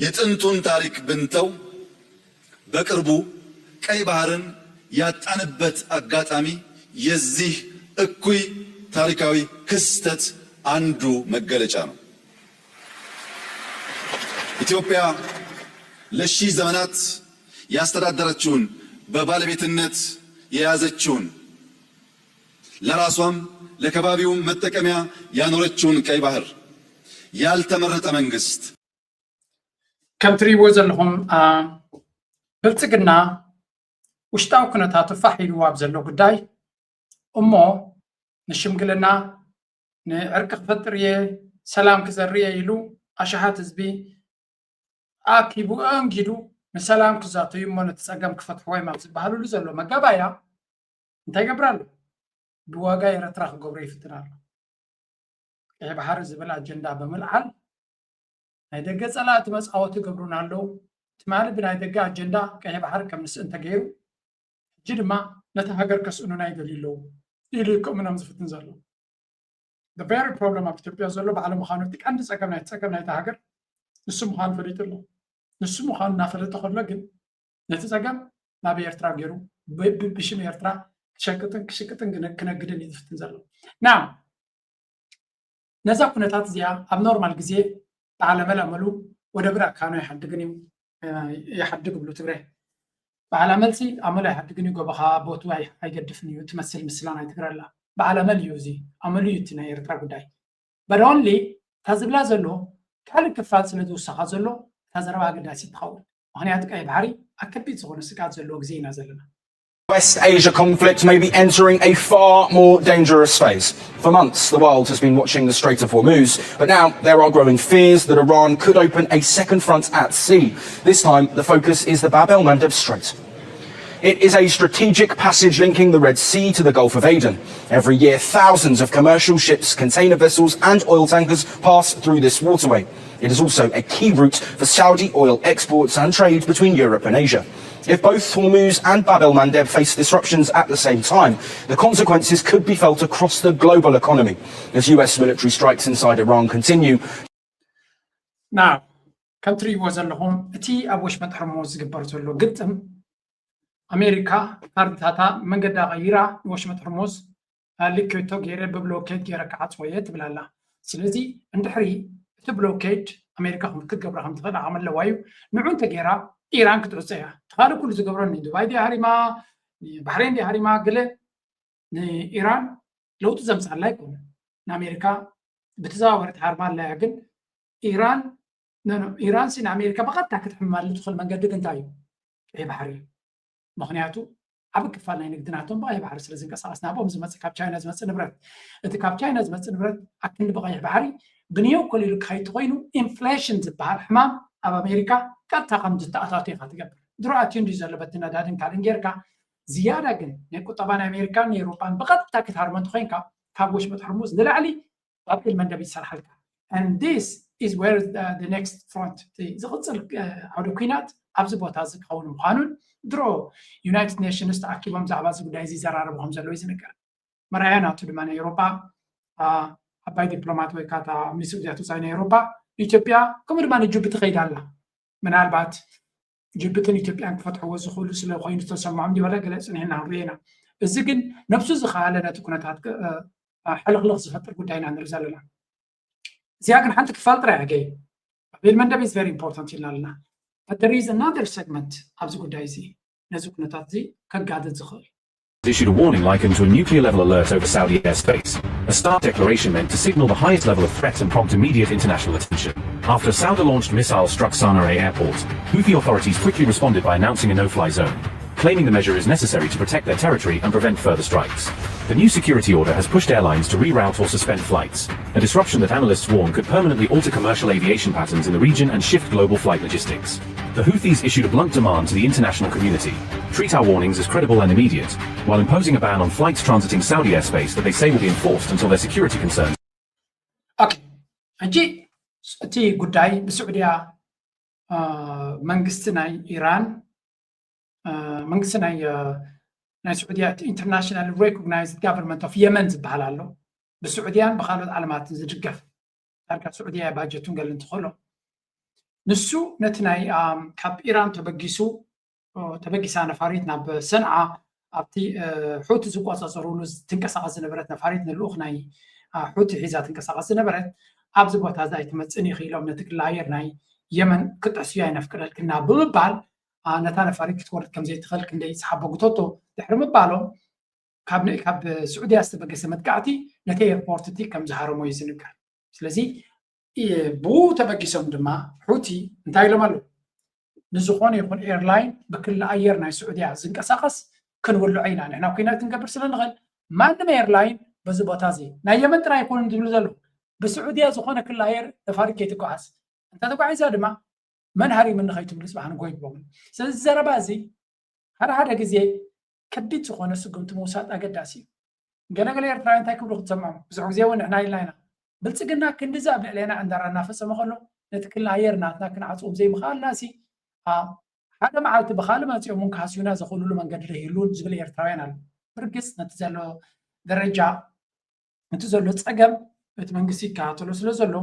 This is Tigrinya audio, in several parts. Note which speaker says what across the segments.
Speaker 1: የጥንቱን ታሪክ ብንተው በቅርቡ ቀይ ባህርን ያጣንበት አጋጣሚ የዚህ እኩይ ታሪካዊ ክስተት አንዱ መገለጫ ነው። ኢትዮጵያ ለሺህ ዘመናት ያስተዳደረችውን በባለቤትነት የያዘችውን ለራሷም ለከባቢውም መጠቀሚያ ያኖረችውን ቀይ ባህር ያልተመረጠ መንግስት
Speaker 2: ከምትሪዎ ዘለኹም ብልጽግና ውሽጣዊ ኩነታት ተፋሒሉ ኣብ ዘሎ ጉዳይ እሞ ንሽምግልና ንዕርቂ ክፈጥር እየ ሰላም ክዘርየ ኢሉ ኣሽሓት ህዝቢ ኣኪቡ አንጊዱ ንሰላም ክዛተዩ እሞ ነቲ ፀገም ክፈትሕዎ እዮም ኣብ ዝበሃሉሉ ዘሎ መጋባያ እንታይ ገብር ኣሎ? ብዋጋ ኤርትራ ክገብሮ ይፍትን ኣሎ። ቀይ ባህሪ ዝብል ኣጀንዳ ብምልዓል ናይ ደገ ጸላእቲ መፃወቲ ገብሩና ኣለዉ። ትማሊ ብናይ ደገ ኣጀንዳ ቀይ ባህሪ ከም ንስእን ተገይሩ ሕጂ ድማ ነቲ ሃገር ከስእኑና ይደልዩ ኣለዉ ኢሉ ከምናም ዝፍትን ዘሎ the very problem ኣብ ኢትዮጵያ ዘሎ ብዓለም ምዃኑ እቲ ቀንዲ ፀገም ናይቲ ሃገር ንሱ ምዃኑ ፈሊጡ ኣሎ። ንሱ ምዃኑ እናፈለጠ ከሎ ግን ነቲ ፀገም ናብ ኤርትራ ገይሩ ብሽም ኤርትራ ክሽቅጥን ክነግድን እዩ ዝፍትን ዘሎ ና ነዛ ኩነታት እዚኣ ኣብ ኖርማል ግዜ ብዓለመ ለመሉ ወደ ብራ ካኑ ይሓድግን እዩ ይሓድግ ብሉ ትግራይ ብዓለመ መልሲ ኣመሉ ይሓድግን እዩ ጎበኻ ቦቱ ኣይገድፍን እዩ ትመስል ምስላ ናይ ትግራይ ኣላ ብዓለመ እዩ እዚ ኣመሉ እዩ እቲ ናይ ኤርትራ ጉዳይ በደንሊ ታዝብላ ዘሎ ካልእ ክፋል ስለ ዝውሳኻ ዘሎ ታዘረባ ኣገዳሲት ትኸውን ምክንያቱ ቀይ ባህሪ ኣከቢድ ዝኾነ ስጋት ዘለዎ ግዜ ኢና ዘለና
Speaker 3: West Asia conflict may be entering a far more dangerous phase. For months, the world has been watching the Strait of Hormuz, but now there are growing fears that Iran could open a second front at sea. This time, the focus is the Bab el-Mandeb Strait. It is a strategic passage linking the Red Sea to the Gulf of Aden. Every year, thousands of commercial ships, container vessels and oil tankers pass through this waterway. It is also a key route for Saudi oil exports and trade between Europe and Asia. If both Hormuz and Bab el-Mandeb face disruptions at the same time, the consequences could be felt across the global economy as US military strikes inside Iran continue.
Speaker 2: Now, country was alone, ati abush mat Hormuz ዝግበር ዘሎ ግጥም ኣሜሪካ ካርታታ መንገዳ ቀይራ ወሽ mat Hormuz ልክቶ ገይረ ብብሎኬት ገይረ ከዓጽወየ ትብላላ ስለዚ እንድሕሪ እቲ ብሎኬት ኣሜሪካ ክትገብራ ከም ትኽእል ዓመለዋዩ ንዑን ተገይራ ኢራን ክትዕፀያ ተኻለ ኩሉ ዝገብረኒ ዱባይ ዲ ሃሪማ ባህሬን ዲ ሃሪማ ገለ ንኢራን ለውጥ ዘምፃላ ይኮነ ንኣሜሪካ ብተዘዋወርቲ ሃርማ ኣላያ ግን ኢራን ሲን ኣሜሪካ ብቐጥታ ክትሕምማሉ ትኽእል መንገዲ እንታይ እዩ ቀይ ባህሪ ምክንያቱ ዓብ ክፋል ናይ ንግድናቶም ብቀይ ባህሪ ስለ ዝንቀሳቀስ ናቦም ዝመፅእ ካብ ቻይና ዝመፅእ ንብረት እቲ ካብ ቻይና ዝመፅእ ንብረት ኣክንዲ ብቀይሕ ባህሪ ብንየው ኮሊሉ ክኸይድ ኮይኑ ኢንፍሌሽን ዝበሃል ሕማም ኣብ ኣሜሪካ ቀጥታ ከም ዝተኣታቱ ኢኻ ትገብር ድሮኣትዩ እንዲ ዘሎ በቲ ነዳድን ካልእን ጌርካ ዝያዳ ግን ናይ ቁጠባ ናይ ኣሜሪካን ንኤውሮፓን ብቐጥታ ክትሃርሞ እንተኮይንካ ካብ ወሽመጥ ሕርሙዝ ንላዕሊ ባብ ኤልመንደብ ይሰርሓልካ and this is where the next front ዝቕፅል ዓውደ ኩናት ኣብዚ ቦታ ዝከውን ምዃኑን ድሮ ዩናይትድ ኔሽንስ ተኣኪቦም ዛዕባ እዚ ጉዳይ እዚ ይዘራረቡ ከም ዘለዎ ይዝንገር መርኣያ ናቱ ድማ ናይ ኤውሮፓ ኣባይ ዲፕሎማት ወይ ካታ ሚኒስትር ዚያቱ ወፃኢ ናይ ኤውሮፓ ኢትዮጵያ ከምኡ ድማ ንጅቡቲ ከይዳ ኣላ ምናልባት ጅቡትን ኢትዮጵያን ክፈትሕዎ ዝኽእሉ ስለ ኮይኑ ዝተሰምዖም ዲበላ ገለ ፅኒሕና ክንሪኦ ኢና እዚ ግን ነብሱ ዝኸኣለ ነቲ ኩነታት ሕልኽልኽ ዝፈጥር ጉዳይ ኢና ንርኢ ዘለና እዚኣ ግን ሓንቲ ክፋል ጥራይ ኣገይ ኤልመንደብ is very important ኢልና ኣለና but there is another segment ኣብዚ ጉዳይ እዚ ነዚ ኩነታት እዚ ከጋድድ ዝኽእል
Speaker 4: issued a warning likened to a nuclear level alert over Saudi airspace. A stark declaration meant to signal the highest level of threat and prompt immediate international attention. After Saudi-launched missiles struck Sana'a airport, Houthi authorities quickly responded by announcing a no-fly zone, claiming the measure is necessary to protect their territory and prevent further strikes. The new security order has pushed airlines to reroute or suspend flights, a disruption that analysts warn could permanently alter commercial aviation patterns in the region and shift global flight logistics. The Houthis issued a blunt demand to the international community: treat our warnings as credible and immediate, while imposing a ban on flights transiting Saudi airspace that they say will be enforced until their security concerns.
Speaker 2: Okay, እንጂ እቲ ጉዳይ ብስዑድያ መንግስቲ ናይ ኢራን መንግስቲ ናይ سعودية international recognized government of Yemen ዝበሃል ኣሎ ብስዑድያን ብካልኦት ዓለማት ዝድገፍ ታርካ ስዑድያ ባጀቱን ገለን ትኸሎ ንሱ ነቲ ናይ ካብ ኢራን ተበጊሳ ነፋሪት ናብ ሰንዓ ኣብቲ ሑቲ ዝቆፃፀሩሉ ትንቀሳቐስ ዝነበረት ነፋሪት ንልኡኽ ናይ ሑቲ ሒዛ ትንቀሳቐስ ዝነበረት ኣብዚ ቦታ እዛ ኣይትመፅን ኢሎም ነቲ ክላየር ናይ የመን ክጥዕስዩ ኣይነፍቅደልክና ብምባል ነታ ነፋሪት ክትወርድ ከምዘይትኽእል ክንደይ ዝሓበጉተቶ ድሕሪ ምባሎም ካብ ስዑድያ ዝተበገሰ መጥቃዕቲ ነቲ ኤርፖርት እቲ ከም ዝሃረሞ እዩ ዝንገር። ስለዚ ብኡ ተበጊሶም ድማ ሑቲ እንታይ ኢሎም ኣለዉ ንዝኾነ ይኹን ኤርላይን ብክልል ኣየር ናይ ስዑድያ ዝንቀሳቐስ ክንውልዖ ኢና ንሕና ኩናት ክንገብር ስለንኽእል ማንም ኤርላይን በዚ ቦታ እዚ ናይ የመን ጥራይ ኣይኮኑን ዝብሉ ዘለዉ ብስዑድያ ዝኾነ ክልል ኣየር ነፋሪት ከይትጓዓዝ እንተተጓዒዛ ድማ መንሃሪ ምን ንኸይትብሉ ፅባሕ ንጎይቦም። ስለዚ ዘረባ እዚ ሓደ ግዜ ከቢድ ዝኾነ ስጉምቲ ምውሳድ ኣገዳሲ እዩ። ገለገለ ኤርትራውያን እንታይ ክብሉ ክትሰምዖም ብዙሕ ግዜ እውን ንሕና ኢልና ኢና ብልፅግና ክንዲዛ ኣብ ልዕልና ዕንዳራ እናፈፀመ ከሎ ነቲ ክልል ኣየር ናትና ክንዓፅዎም ዘይምኽኣልናሲ ሓደ መዓልቲ ብካልእ መፂኦም እውን ክሃስዩና ዘኽእልሉ መንገዲ ይህሉን ዝብል ኤርትራውያን ኣሎ። ብርግፅ ነቲ ዘሎ ደረጃ እቲ ዘሎ ፀገም እቲ መንግስቲ ይከታተሎ ስለ ዘሎ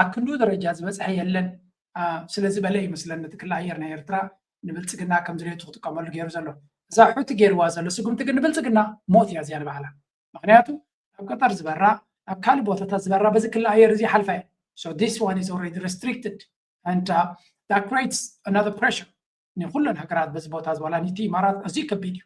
Speaker 2: ኣብ ክንዱ ደረጃ ዝበፅሐ የለን ስለዝበለ ይመስለኒ ነቲ ክልል ኣየር ናይ ኤርትራ ንብልፅግና ከም ዝድሌቱ ክጥቀመሉ ገይሩ ዘሎ። እዛ ሑቲ ገይርዋ ዘሎ ስጉምቲ ግን ንብልፅግና ሞት እያ እዚያ ንባዕላ። ምክንያቱ ኣብ ቀጠር ዝበራ ኣብ ካልእ ቦታታት ዝበራ በዚ ክልል ኣየር እዚ ሓልፋ እየ። So this one is already restricted and that creates another pressure. ንኩለን ሃገራት በዚ ቦታ ዝበላ ንቲ ኢማራት ኣዝዩ ከቢድ እዩ።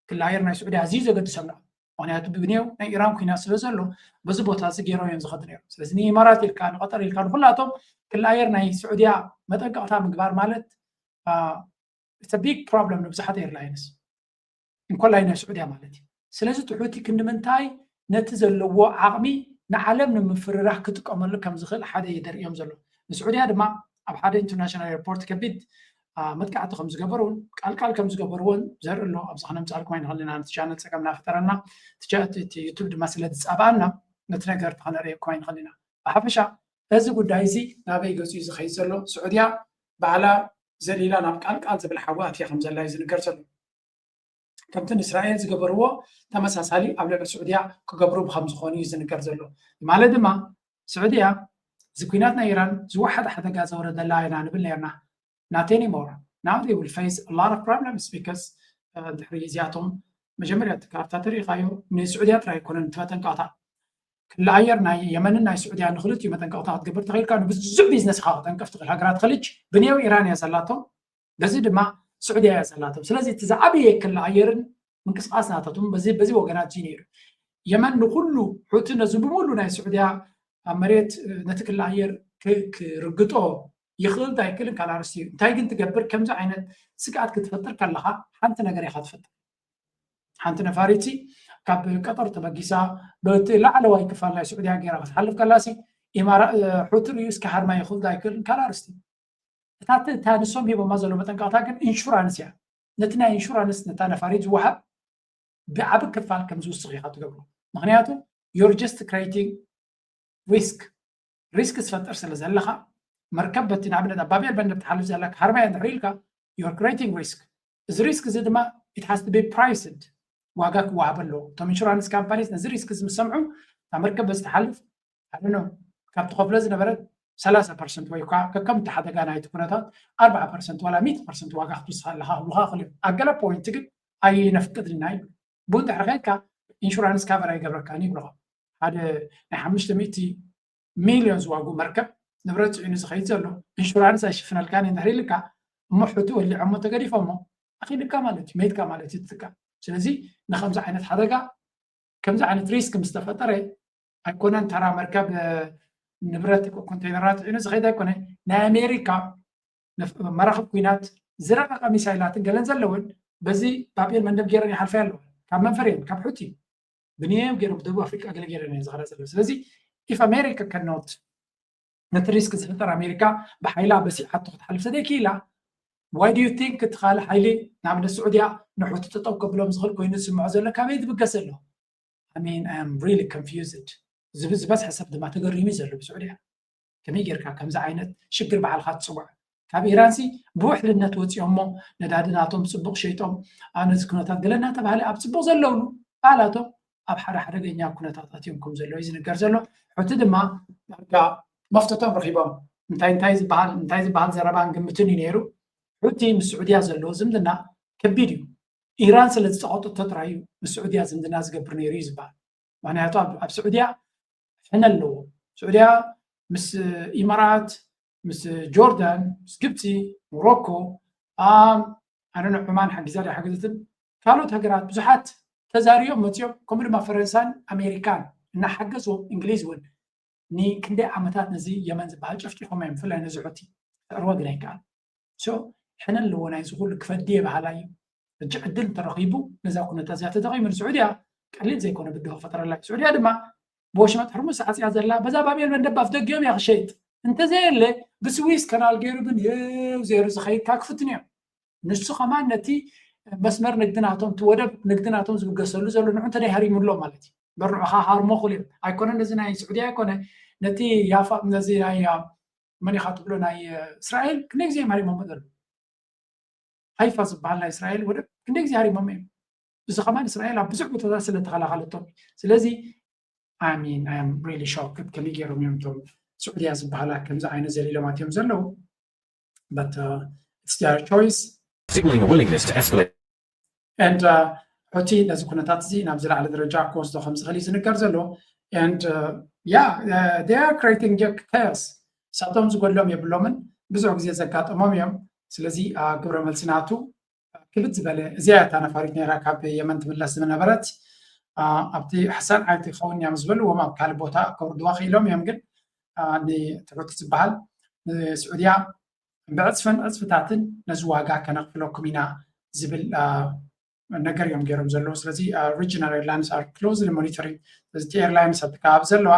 Speaker 2: ክልል ኣየር ናይ ስዑድያ ኣዝዩ ዘገድሰምና ምክንያቱ ብብንያው ናይ ኢራን ኩናት ስለ ዘሎ በዚ ቦታ እዚ ገይሮ እዮም ዝኸዱ ነይሩ። ስለዚ ንኢማራት ኢልካ ንቀጠር ኢልካ ንኩላቶም ክልል ኣየር ናይ ስዑድያ መጠንቀቕታ ምግባር ማለት it's a big problem ንብዙሓት ኤርላይንስ እንኮላይ ናይ ስዑድያ ማለት እዩ። ስለዚ ትሑቲ ክንምንታይ ነቲ ዘለዎ ዓቕሚ ንዓለም ንምፍርራህ ክጥቀመሉ ከም ዝኽእል ሓደ የደርዮም ዘሎ። ንስዑድያ ድማ ኣብ ሓደ ኢንተርናሽናል ኤርፖርት ከቢድ መጥቃዕቲ ከም ዝገበሩን ቃልቃል ከም ዝገበርዎን ዘርኢ ኣሎ። ኣብዚ ክነምፃልኩም ኣይንኽእልና ነቲ ቻነል ፀገምና ክጠረና እቲ ዩቱብ ድማ ስለዝፀባኣና ነቲ ነገር ክነርእየኩም ኣይንኽእልና። ብሓፈሻ እዚ ጉዳይ እዚ ናበይ ገፁ እዩ ዝኸይድ ዘሎ ስዑድያ ባዕላ ዘሊላ ናብ ቃልቃል ዝብል ሓዊ ኣትያ ከም ዘላ እዩ ዝንገር ዘሎ። ከምቲ ንእስራኤል ዝገበርዎ ተመሳሳሊ ኣብ ልዕሊ ስዑድያ ክገብሩ ብከም ዝኾኑ እዩ ዝንገር ዘሎ። ማለት ድማ ስዑድያ እዚ ኩናት ናይ ኢራን ዝወሓደ ሓደጋ ዘውረደላ ኢና ንብል ነርና not anymore. Now they will face a lot of problems because ድሕሪ እዚኣቶም መጀመርያ ካብታ ተሪኻዮ ንስዑድያ ጥራይ ኣይኮነን ተመጠንቀቕታ ክልል ኣየር ናይ የመንን ናይ ስዑድያ ንክልቲኡ መጠንቀቕታ ክትገብር ትኽእልካ ንብዙሕ ቢዝነስ ኢኻ ክጠንቀፍ ትኽእል ሃገራት ክልጅ ብንያው ኢራን እያ ዘላቶም በዚ ድማ ስዑድያ እያ ዘላቶም። ስለዚ እቲ ዝዓበየ ክልል ኣየርን ምንቅስቃስ ናታቶም በዚ ወገናት እዩ ነይሩ። የመን ንኩሉ ሑቲ ነዚ ብምሉ ናይ ስዑድያ ኣብ መሬት ነቲ ክልል ኣየር ክርግጦ ይኽእል ዳይክልን ካላርሲ እንታይ ግን ትገብር ከምዚ ዓይነት ስግኣት ክትፈጥር ከለኻ ሓንቲ ነገር ኢኻ ትፈጥር። ሓንቲ ነፋሪት ካብ ቀጠር ተበጊሳ በቲ ላዕለዋይ ክፋል ናይ ስዑድያ ገይራ ክትሓልፍ ከላሲ ሑቲ ርዩ እስከ ሃድማ ይኽእል ዳይክልን ካላርስቲ እታ ንሶም ሂቦማ ዘሎ መጠንቀቕታ ግን ኢንሹራንስ እያ። ነቲ ናይ ኢንሹራንስ ነታ ነፋሪት ዝወሃብ ብዓብ ክፋል ከም ዝውስኽ ኢኻ ትገብሮ። ምክንያቱ you're just creating risk ዝፈጥር ስለ ዘለኻ መርከብ በቲ ንኣብነት ኣባብኤል በንደብ ትሓልፍ ዘለካ ሃርባያ እንድሕሪ ኢልካ you're creating risk እዚ ሪስክ እዚ ድማ it has to be priced ዋጋ ክወሃብ ኣለዎ። እቶም ኢንሹራንስ ካምፓኒስ ነዚ ሪስክ እዚ ምስ ሰምዑ እታ መርከብ በዚ ትሓልፍ ኣነ ካብ ትኸፍሎ ዝነበረት 30% ወይ ከዓ ከከም እቲ ሓደጋ ናይቲ ኩነታት 40% ወላ 100% ዋጋ ክትውስኽ ኣለካ ክብሉካ ክእል እዮም። ኣብ ገለ ፖይንት ግን ኣይነፍቅድልና ይብሉ ብኡ እንድሕሪ ከድካ ኢንሹራንስ ካቨር ኣይገብረካኒ ይብልኻ። ሓደ ናይ 500 ሚልዮን ዝዋግኡ መርከብ ንብረት ፅዒኑ ዝኸይድ ዘሎ ኢንሹራንስ ኣይሽፍነልካን እንድሕሪ ኢልካ እሞ ሑቲ ወሊዖሞ ተገዲፎሞ ኣኺልካ ማለት እዩ ሜድካ ማለት እዩ ትትካ። ስለዚ ንከምዚ ዓይነት ሓደጋ ከምዚ ዓይነት ሪስክ ምስ ተፈጠረ ኣይኮነን ተራ መርከብ ንብረት ኮንቴይነራት ፅዒኑ ዝኸይድ ኣይኮነ ናይ ኣሜሪካ መራኸቢ ኩናት ዝረቐቐ ሚሳይላትን ገለን ዘለውን በዚ ባብኤል መንደብ ገይረን ይሓልፈ ኣለዎ ካብ መንፈርየን ካብ ሑቲ ብንየም ገይሮም ብደቡብ ኣፍሪቃ ገለ ገይረን እየን ዝኸዳ ዘለዎ። ስለዚ ኢፍ ኣሜሪካ ከኖት ነቲ ሪስክ ዝፍጠር ኣሜሪካ ብሓይላ በሲሓቶ ክትሓልፍ ተደኪኢላ ዋይ ዱ ዩ ቲንክ እቲ ካልእ ሓይሊ ንኣብነት ስዑድያ ንሑቲ ጠጠው ከብሎም ዝኽእል ኮይኑ ዝስምዖ ዘሎ ካበይ ትብገስ ኣሎ? ኣሚን ኣይ ኣም ሪሊ ኮንፊውዝድ ዝበዝሐ ሰብ ድማ ተገሪሙ ዘሎ ብስዑድያ ከመይ ጌርካ ከምዚ ዓይነት ሽግር በዓልካ ትፅዋዕ ካብ ኢራንሲ ብውሕልነት ወፂኦሞ ነዳድናቶም ፅቡቕ ሸይጦም ኣብ ነዚ ኩነታት ገለና ተባሃለ ኣብ ፅቡቕ ዘለውሉ ባዕላቶም ኣብ ሓደ ሓደገኛ ኩነታት ኣትዮም ከም ዘሎ እዩ ዝንገር ዘሎ። ሑቲ ድማ መፍተቶም ረኺቦም እንታይ ዝበሃል ዘረባን ግምትን ነይሩ ሕቲ ምስ ስዑድያ ዘለዎ ዝምድና ከቢድ እዩ ኢራን ስለ ዝፀቐጦ ጥራይ ምስ ስዑድያ ዝምድና ዝገብር ነይሩ እዩ ዝበሃል ምክንያቱ ኣብ ስዑድያ ሕነ ኣለዎ ስዑድያ ምስ ኢማራት ምስ ጆርዳን ምስ ግብፂ ሞሮኮ ኣነ ዑማን ሓጊዘትን ካልኦት ሃገራት ብዙሓት ተዛሪዮም መፅዮም ከምኡ ድማ ፈረንሳን ኣሜሪካን እናሓገዝዎም እንግሊዝ እውን ንክንደይ ዓመታት ነዚ የመን ዝበሃል ጨፍጭፎም እዮም ብፍላይ ነዚ ሕቲ ክዕርቦ ግን ኣይከኣል ሕነ ኣለዎ ናይ ዝኩሉ ክፈድየ ባህላ እዩ እጂ ዕድል እንተረኺቡ ነዛ ኩነታት እዚኣ ተጠቒሙ ንስዑድያ ቀሊል ዘይኮነ ብድሆ ፈጠረላ ስዑድያ ድማ ብወሽመጥ ሕርሙስ ዓፅያ ዘላ በዛ ባቤል መንደብ ኣፍ ደጊኦም እያ ክሸይጥ እንተዘየለ ብስዊስ ከናል ገይሩ ግን የው ዘይሩ ዝኸይድካ ክፍትን እዮም ንሱ ኸማ ነቲ መስመር ንግድናቶም እቲ ወደብ ንግድናቶም ዝብገሰሉ ዘሎ ንዑ እንተደይ ሃሪሙሎ ማለት እዩ በርዑኻ ሃርሞ ክእሉ እዮም ኣይኮነ ነዚ ናይ ስዑድያ ኣይኮነ ነቲ ያፋ ነዚ ናይ መን ኢኻ ትብሎ ናይ እስራኤል ክንደይ ግዜ ሃሪሞሞ ዘሎ ሃይፋ ዝበሃል ናይ እስራኤል ወደብ ክንደይ ግዜ ሃሪሞሞ እዮም እዚ ኸማ እስራኤል ኣብ ብዙሕ ቦታታት ስለተኸላኸለቶም ስለዚ I am really shocked ከመይ ገይሮም እዮም እቶም ስዑድያ ዝበሃላ ከምዚ ዓይነት ዘሊሎማት እዮም ዘለዉ but it's their choice
Speaker 4: signaling a willingness to escalate
Speaker 2: and ሕቲ ነዚ ኩነታት እዚ ናብ ዝለዓለ ደረጃ ክወስዶ ከም ዝኽእል እዩ ዝንገር ዘሎ and they are creating chaos ሳቶም ዝጎድሎም የብሎምን ብዙሕ ግዜ ዘጋጠሞም እዮም ስለዚ ግብረ መልስናቱ ክብድ ዝበለ እዚያ እታ ነፋሪት ነይራ ካብ የመን ትምለስ ዝነበረት ኣብቲ ሓሳን ዓይቲ ክኸውን እዮም ዝበልዎም ኣብ ካልእ ቦታ ከውርድዋ ክኢሎም እዮም ግን ንትሑቲ ዝበሃል ንስዑድያ ብዕፅፍን ዕፅፍታትን ነዚ ዋጋ ከነኽፍለኩም ኢና ዝብል ነገር እዮም ገይሮም ዘለዉ ስለዚ ሪጅናል ኤርላይንስ ኣር ክሎዝሊ ሞኒተሪንግ ስለዚ እቲ ኤርላይንስ ኣብቲ ከባቢ ዘለዋ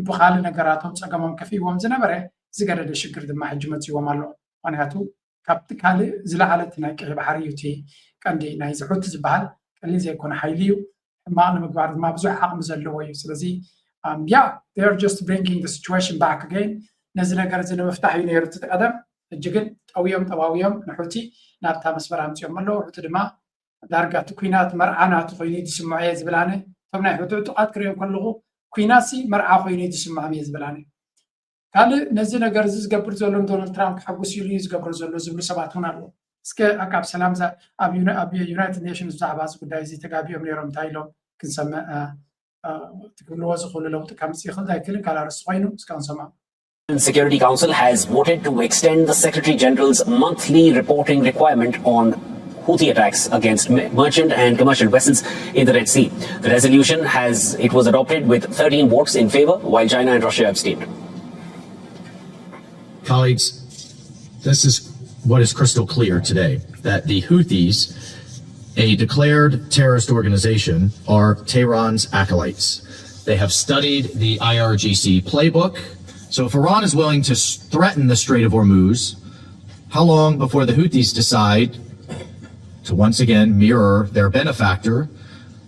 Speaker 2: ብካልእ ነገራቶም ፀገሞም ከፊዎም ዝነበረ ዝገደደ ሽግር ድማ ሕጂ መፅዎም ኣሎ ምክንያቱ ካብቲ ካልእ ዝለዓለት ናይ ቅዒ ባሕሪ እዩ እቲ ቀንዲ ናይ ዝሑቲ ዝበሃል ቀሊል ዘይኮነ ሓይሊ እዩ ሕማቕ ንምግባር ድማ ብዙሕ ዓቕሚ ዘለዎ እዩ ስለዚ they are just bringing the situation back again ነዚ ነገር እዚ ንምፍታሕ እዩ ነይሩ እቲ ቀደም ሕጂ ግን ጠባውዮም ንሑቲ ናብታ መስመር ኣምፅኦም ኣለዉ ሕቲ ድማ ዳርጋ እቲ ኩናት መርዓናቱ ኮይኑ ዝስምዖ እየ ዝብላነ እቶም ናይ ሕቲ ዕጡቃት ክሪኦም ከለኹ ኩናት መርዓ ኮይኑ ዝስምዖም እየ ዝብላነ ካልእ ነዚ ነገር እዚ ዝገብር ዘሎ ዶናልድ ትራምፕ ክሐጉስ ኢሉ እዩ ዝገብሮ ዘሎ ዝብሉ ሰባት እውን ኣለዉ እስከ ኣቃብ ሰላም ኣብ ዩናይትድ ኔሽንስ ብዛዕባ እዚ ጉዳይ እዚ ተጋቢኦም ነይሮም እንታይ ኢሎም ክንሰምዕ ትክብልዎ ዝኽእሉ ለውጢ ከምፅእ ይኽእል ኣይክእልን ካልእ ኣርእስቲ ኮይኑ እስከ ክንሰምዖ
Speaker 5: Security Council has voted to extend the Secretary General's monthly reporting requirement on Houthi attacks against merchant and commercial vessels in the Red Sea. The resolution was adopted with 13 votes in favor, while China and Russia abstained.
Speaker 6: Colleagues, this is what is crystal clear today, that the Houthis, a declared terrorist organization, are Tehran's acolytes. They have studied the IRGC playbook. So if Iran is willing to threaten the Strait of Hormuz, how long before the Houthis decide to once again mirror their benefactor,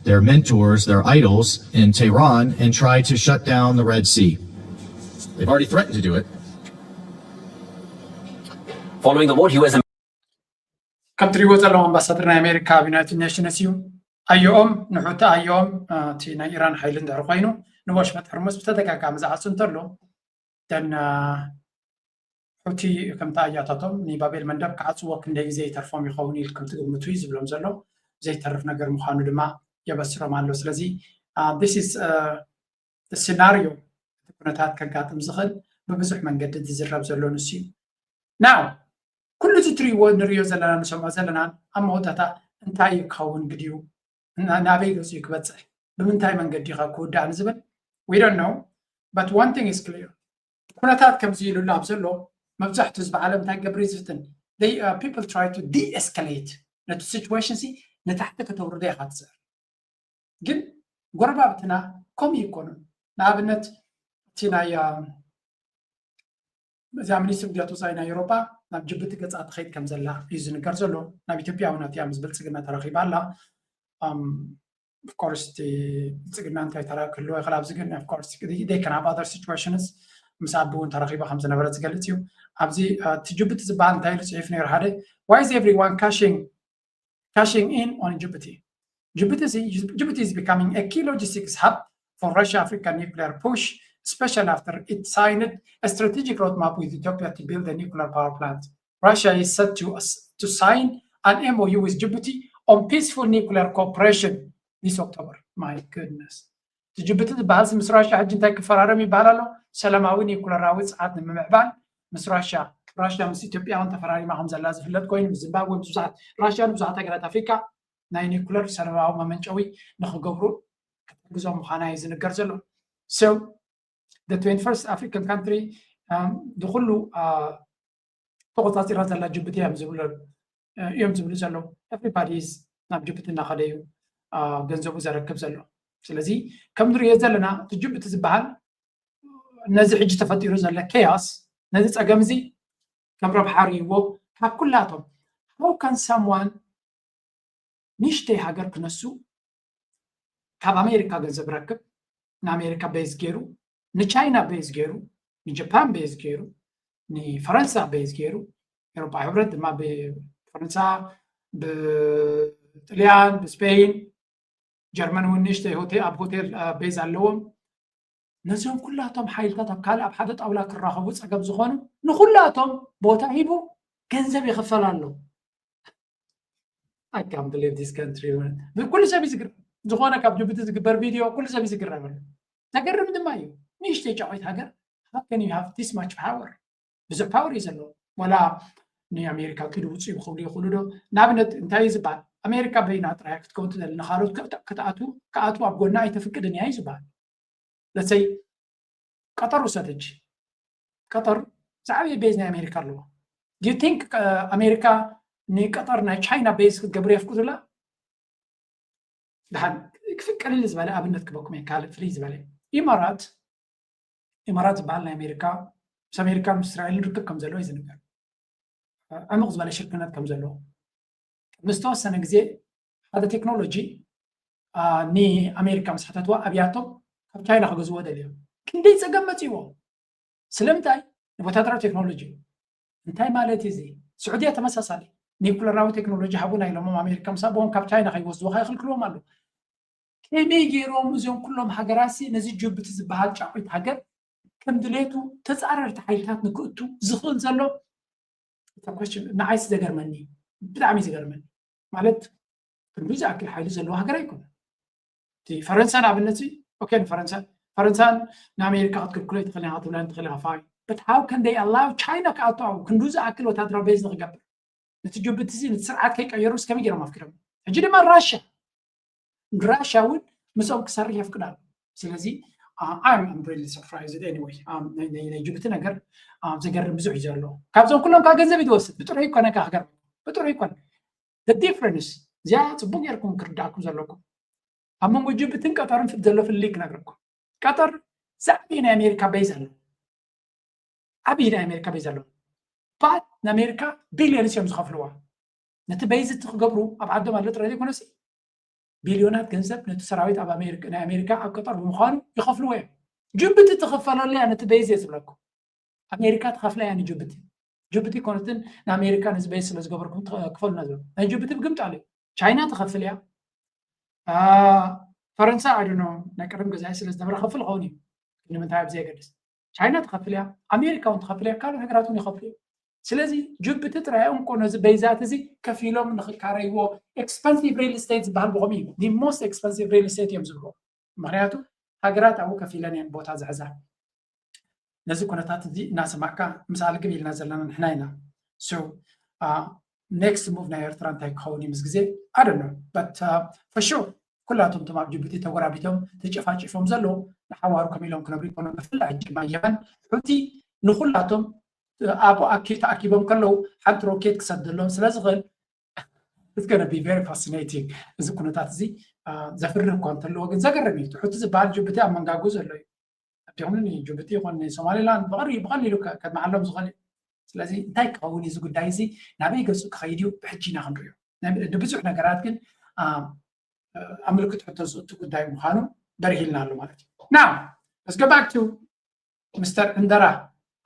Speaker 6: their mentors, their idols in Tehran and try to shut down the Red Sea? They've already threatened to do it.
Speaker 5: Following the vote, U.S.
Speaker 2: ከም ትሪእዎ ዘለኹም ኣምባሳደር ናይ ኣሜሪካ ኣብ ዩናይትድ ኔሽንስ እዩ ኣየኦም ንሑቲ ኣየኦም እቲ ናይ ኢራን ሓይሊ እንድሕር ኮይኑ ንወሽመጥ ሕርሙዝ ብተደጋጋሚ ዝዓፁ እንተሎ ደን ሕቲ ከምቲ ኣያታቶም ንባቤል መንደብ ክዓፅዎ ክንደይ ግዜ ይተርፎም ይኸውን ኢልኩም ትግምቱ እዩ ዝብሎም ዘሎ ዘይተርፍ ነገር ምዃኑ ድማ የበስሮም ኣሎ ስለዚ this is ሲናርዮ እቲ ኩነታት ከጋጥም ዝኽእል ብብዙሕ መንገዲ ዝዝረብ ዘሎ ንሱ እዩ ናው ኩሉ እዚ ትሪእዎ ንሪኦ ዘለና ንሰምዖ ዘለና ኣብ መወዳእታ እንታይ ክኸውን ግድዩ ናበይ ገፁ ክበፅሕ ብምንታይ መንገዲ ኢኻ ክውዳእ ንዝብል we don't know but one thing is clear ኩነታት ከምዚ ኢሉሉ ኣብ ዘሎ መብዛሕትኡ ህዝቢ ዓለም እንታይ ገብሪ ዝፍትን people try to de-escalate ነቲ situation ሲ ንታሕቲ ከተውርዶ ኢኻ ትፅዕር ግን ጎረባብትና ከምኡ ይኮኑን ንኣብነት እቲ ናይ እዛ ሚኒስትር ጉዳያት ወፃኢ ናይ ኤውሮጳ ናብ ጅቡቲ ገፃ ትኸይድ ከም ዘላ እዩ ዝንገር ዘሎ ናብ ኢትዮጵያ እውነት እያ ምስ ብልፅግና ተረኺባ ኣላ ኦፍኮርስ እቲ ብልፅግና እንታይ ክህልዎ ይኽእል ኣብዚ ግን ኦፍኮርስ they can have other situations ምስ ኣቦ እውን ተረኺባ ከም ዝነበረ ዝገልፅ እዩ ኣብዚ እቲ ጅቡቲ ዝበሃል እንታይ ኢሉ ፅሒፍ ነይሩ ሓደ why is everyone cashing in on Djibouti? Djibouti is becoming a key logistics hub for Russia-African nuclear push, especially after it signed a strategic roadmap with Ethiopia to build a nuclear power plant. Russia is set to sign an MOU with Djibouti on peaceful nuclear cooperation this October. My goodness. Djibouti bahas ምስ ራሽያ ሕጂ እንታይ ክፈራረም ይባላል ኣሎ ሰላማዊ ኒኩለራዊ ፀዓት ንምምዕባል ምስ ራሽያ ምስ ኢትዮጵያ ተፈራሪማ ከም ዘላ ዝፍለጥ ኮይኑ ዚምባብዌ ብዙሓት ራሽያን ብዙሓት ሃገራት ኣፍሪካ ናይ ኒኩለር ሰላማዊ መመንጨዊ ንኽገብሩ ክትሕግዞም ምዃና እዩ ዝንገር ዘሎ so the 21st African country ድኩሉ ተቆፃፂራ ዘላ ጅቡቲ እዮም ዝብሉ ዘለዉ everybody is ናብ ጅቡቲ እናኸደ እዩ ገንዘቡ ዘረክብ ዘሎ ስለዚ ከም ንሪኦ ዘለና እቲ ጅቡቲ ዝበሃል ነዚ ሕጂ ተፈጢሩ ዘሎ ኬያስ ነዚ ፀገም እዚ ከም ረብሓ ርይዎ ካብ ኩላቶም how can someone ንእሽተይ ሃገር ክነሱ ካብ ኣሜሪካ ገንዘብ ረክብ ንኣሜሪካ ቤዝ ገይሩ ንቻይና ቤዝ ገይሩ ንጃፓን ቤዝ ገይሩ ንፈረንሳ ቤዝ ገይሩ ኤሮፓ ሕብረት ድማ ብፈረንሳ ብጣልያን ብስፔን ጀርመን እውን ንእሽተይ ኣብ ሆቴል ቤዝ ኣለዎም ነዚኦም ኩላቶም ሓይልታት ኣብ ካልእ ኣብ ሓደ ጣውላ ክራኸቡ ፀገም ዝኾኑ ንኩላቶም ቦታ ሂቡ ገንዘብ ይኽፈል ኣሎ I can't believe this country ኩሉ ሰብ ይዝግረም ዝኾነ ካብ ጅቡቲ ዝግበር ቪድዮ ኩሉ ሰብ ይዝግረም ኣሎ ተገርም ድማ እዩ ንእሽተይ ጫቆይት ሃገር how can you have this much power ብዙሕ ፓወር እዩ ዘለዎ ወላ ንኣሜሪካ ክዱ ውፅኡ ክብሉ ይኽእሉ ዶ ንኣብነት እንታይ እዩ ዝበሃል ኣሜሪካ በይና ጥራይ ክትከውን ትደሊ ንኻልኦት ክኣትዉ ኣብ ጎና ኣይተፍቅድን እያ እዩ ዝበሃል ለሰይ ቀጠር ውሰድ ሕጂ ቀጠር ዝዓበየ ቤዝ ናይ ኣሜሪካ ኣለዎ do you think ኣሜሪካ ንቀጠር ናይ ቻይና ቤዝ ክትገብር የፍቅዱላ ድሓን ክፍቀልል ዝበለ ኣብነት ክበኩም እየ ካልእ ፍልይ ዝበለ ኢማራት ዝበሃል ናይ ኣሜሪካ ምስ ኣሜሪካን ምስ እስራኤልን ርክብ ከም ዘለዎ እዩ ዝንገር ዕሙቕ ዝበለ ሽርክነት ከም ዘለዎ ምስ ተወሰነ ግዜ ሓደ ቴክኖሎጂ ንኣሜሪካ ምስ ሓተትዋ ኣብያቶም ካብ ቻይና ክገዝዎ ደልዮም ክንደይ ፀገም መፂዎ ስለምንታይ ንወታደራዊ ቴክኖሎጂ እንታይ ማለት እዚ ስዑድያ ተመሳሳሊ ኒኩለራዊ ቴክኖሎጂ ሃቡና ኢሎሞም ኣሜሪካ ምስ ኣብዎም ካብ ቻይና ከይወስድዎ ከይኽልክልዎም ኣሎ ከመይ ገይሮም እዚኦም ኩሎም ሃገራሲ ነዚ ጅቡቲ ዝበሃል ጫቆይት ሃገር ከም ድሌቱ ተፃረርቲ ሓይልታት ንክእቱ ዝኽእል ዘሎ ንዓይስ ዘገርመኒ ብጣዕሚ ዘገርመኒ ማለት ክንዱ ዝኣክል ሓይሊ ዘለዎ ሃገር ኣይኮነ እቲ ፈረንሳ ንኣብነት ኦኬ ፈረንሳን ንኣሜሪካ ክትክልክሎ ይትኽእል ኢኻ ክትብላ ትኽእል ኢኻ ፋይ but how can they allow China ከኣትው ክንዱ ዝኣክል ወታደራዊ ቤዝ ንክገብር ነቲ ጅቡቲ እዚ ነቲ ስርዓት ከይቀየሩ እስከመይ ገይሮም ኣፍኪሮም ሕጂ ድማ ራሽያ እውን ምስኦም ክሰርሕ የፍቅዳሉ ስለዚ I'm really surprised anyway ናይ ጅቡቲ ነገር ዘገርም ብዙሕ እዩ ዘሎ ካብዞም ኩሎም ካብ ገንዘብ ይትወስድ ብጥሩይ ይኮነ ካ ሃገር ብጥሩይ ይኮነ the difference እዚኣ ፅቡቅ ጌርኩም ክርዳእኩም ዘለኩም ኣብ መንጎ ጅቡትን ቀጠርን ዘሎ ፍልይ ክነግረኩም ቀጠር ዝዓበየ ናይ ኣሜሪካ ቤዝ ኣሎ ዓብዪ ናይ ኣሜሪካ ቤዝ ኣሎ ባት ንኣሜሪካ ቢልዮንስ እዮም ዝኸፍልዋ ነቲ ቤዝ እቲ ክገብሩ ኣብ ዓዶም ኣሎ ጥራይ ዘይኮነሲ ቢልዮናት ገንዘብ ነቲ ሰራዊት ኣብ ናይ ኣሜሪካ ኣብ ቀጠር ብምዃኑ ይኸፍልዎ እዮም ጅቡቲ ትኽፈለሉ እያ ነቲ ቤዝ እየ ዝብለኩም ኣሜሪካ ትኸፍላ እያ ንጅቡቲ ኮነትን ንኣሜሪካ ነዚ ቤዝ ስለ ዝገበርኩም ክፈሉና ዝብሎ ናይ ጅቡቲ ብግምጣል እዩ ቻይና ትኸፍል እያ ፈረንሳ ኣዶኖ ናይ ቀደም ገዛኢ ስለ ዝነበረ ክኽፍል ክኸውን እዩ ንምንታይ ኣብ ዘየገድስ ቻይና ትኸፍል እያ ኣሜሪካ እውን ትኸፍል እያ ካልኦት ሃገራት እውን ይኸፍሉ እዮም ስለዚ ጅቡቲ ጥራይ እንኮ ነዚ ቤዛት እዚ ከፍ ኢሎም ንኽካረይዎ ኤክስፐንሲቭ ሪል ስቴት ዝበሃል ብኸምኡ እዩ ዲ ሞስት ኤክስፐንሲቭ ሪል ስቴት እዮም ዝብልዎ ምክንያቱ ሃገራት ኣብኡ ከፍ ኢለን እየን ቦታ ዝሕዛ ነዚ ኩነታት እዚ እናሰማዕካ ምሳሌ ግብ ኢልና ዘለና ንሕና ኢና ሶ ኔክስት ሙቭ ናይ ኤርትራ እንታይ ክኸውን እዩ ምስ ግዜ ኣደኖ በት ፈሹር ኩላቶም ቶም ኣብ ጅቡቲ ተጎራቢቶም ተጨፋጭፎም ዘለዉ ንሓዋሩ ከመ ኢሎም ክነብሩ ይኮኑ ብፍላይ ድማ የመን ሕቲ ንኩላቶም ኣብኡ ተኣኪቦም ከለዉ ሓንቲ ሮኬት ክሰድሎም ስለ ዝኽእል it's going to be very fascinating እዚ ኩነታት እዚ ዘፍርህ እኳ እንተለዎ ግን ዘገርም እዩ ሕቲ ዝበሃል ጅቡቲ ኣብ መንጋጉ ዘሎ እዩ ኣብቲኹም ጅቡቲ ይኹን ሶማሊላንድ ብቐሊሉ ከድመዓሎም ዝኽእል እዩ ስለዚ እንታይ ክኸውን እዚ ጉዳይ እዚ ናበይ ገፁ ክኸይድ እዩ ብሕጂ ኢና ክንሪኦ ንብዙሕ ነገራት ግን ኣብ ምልክት ሕቶ ዝእቱ ጉዳይ ምዃኑ በሪሂልና ኣሎ ማለት እዩ ናው let's go back to Mr. እንደራ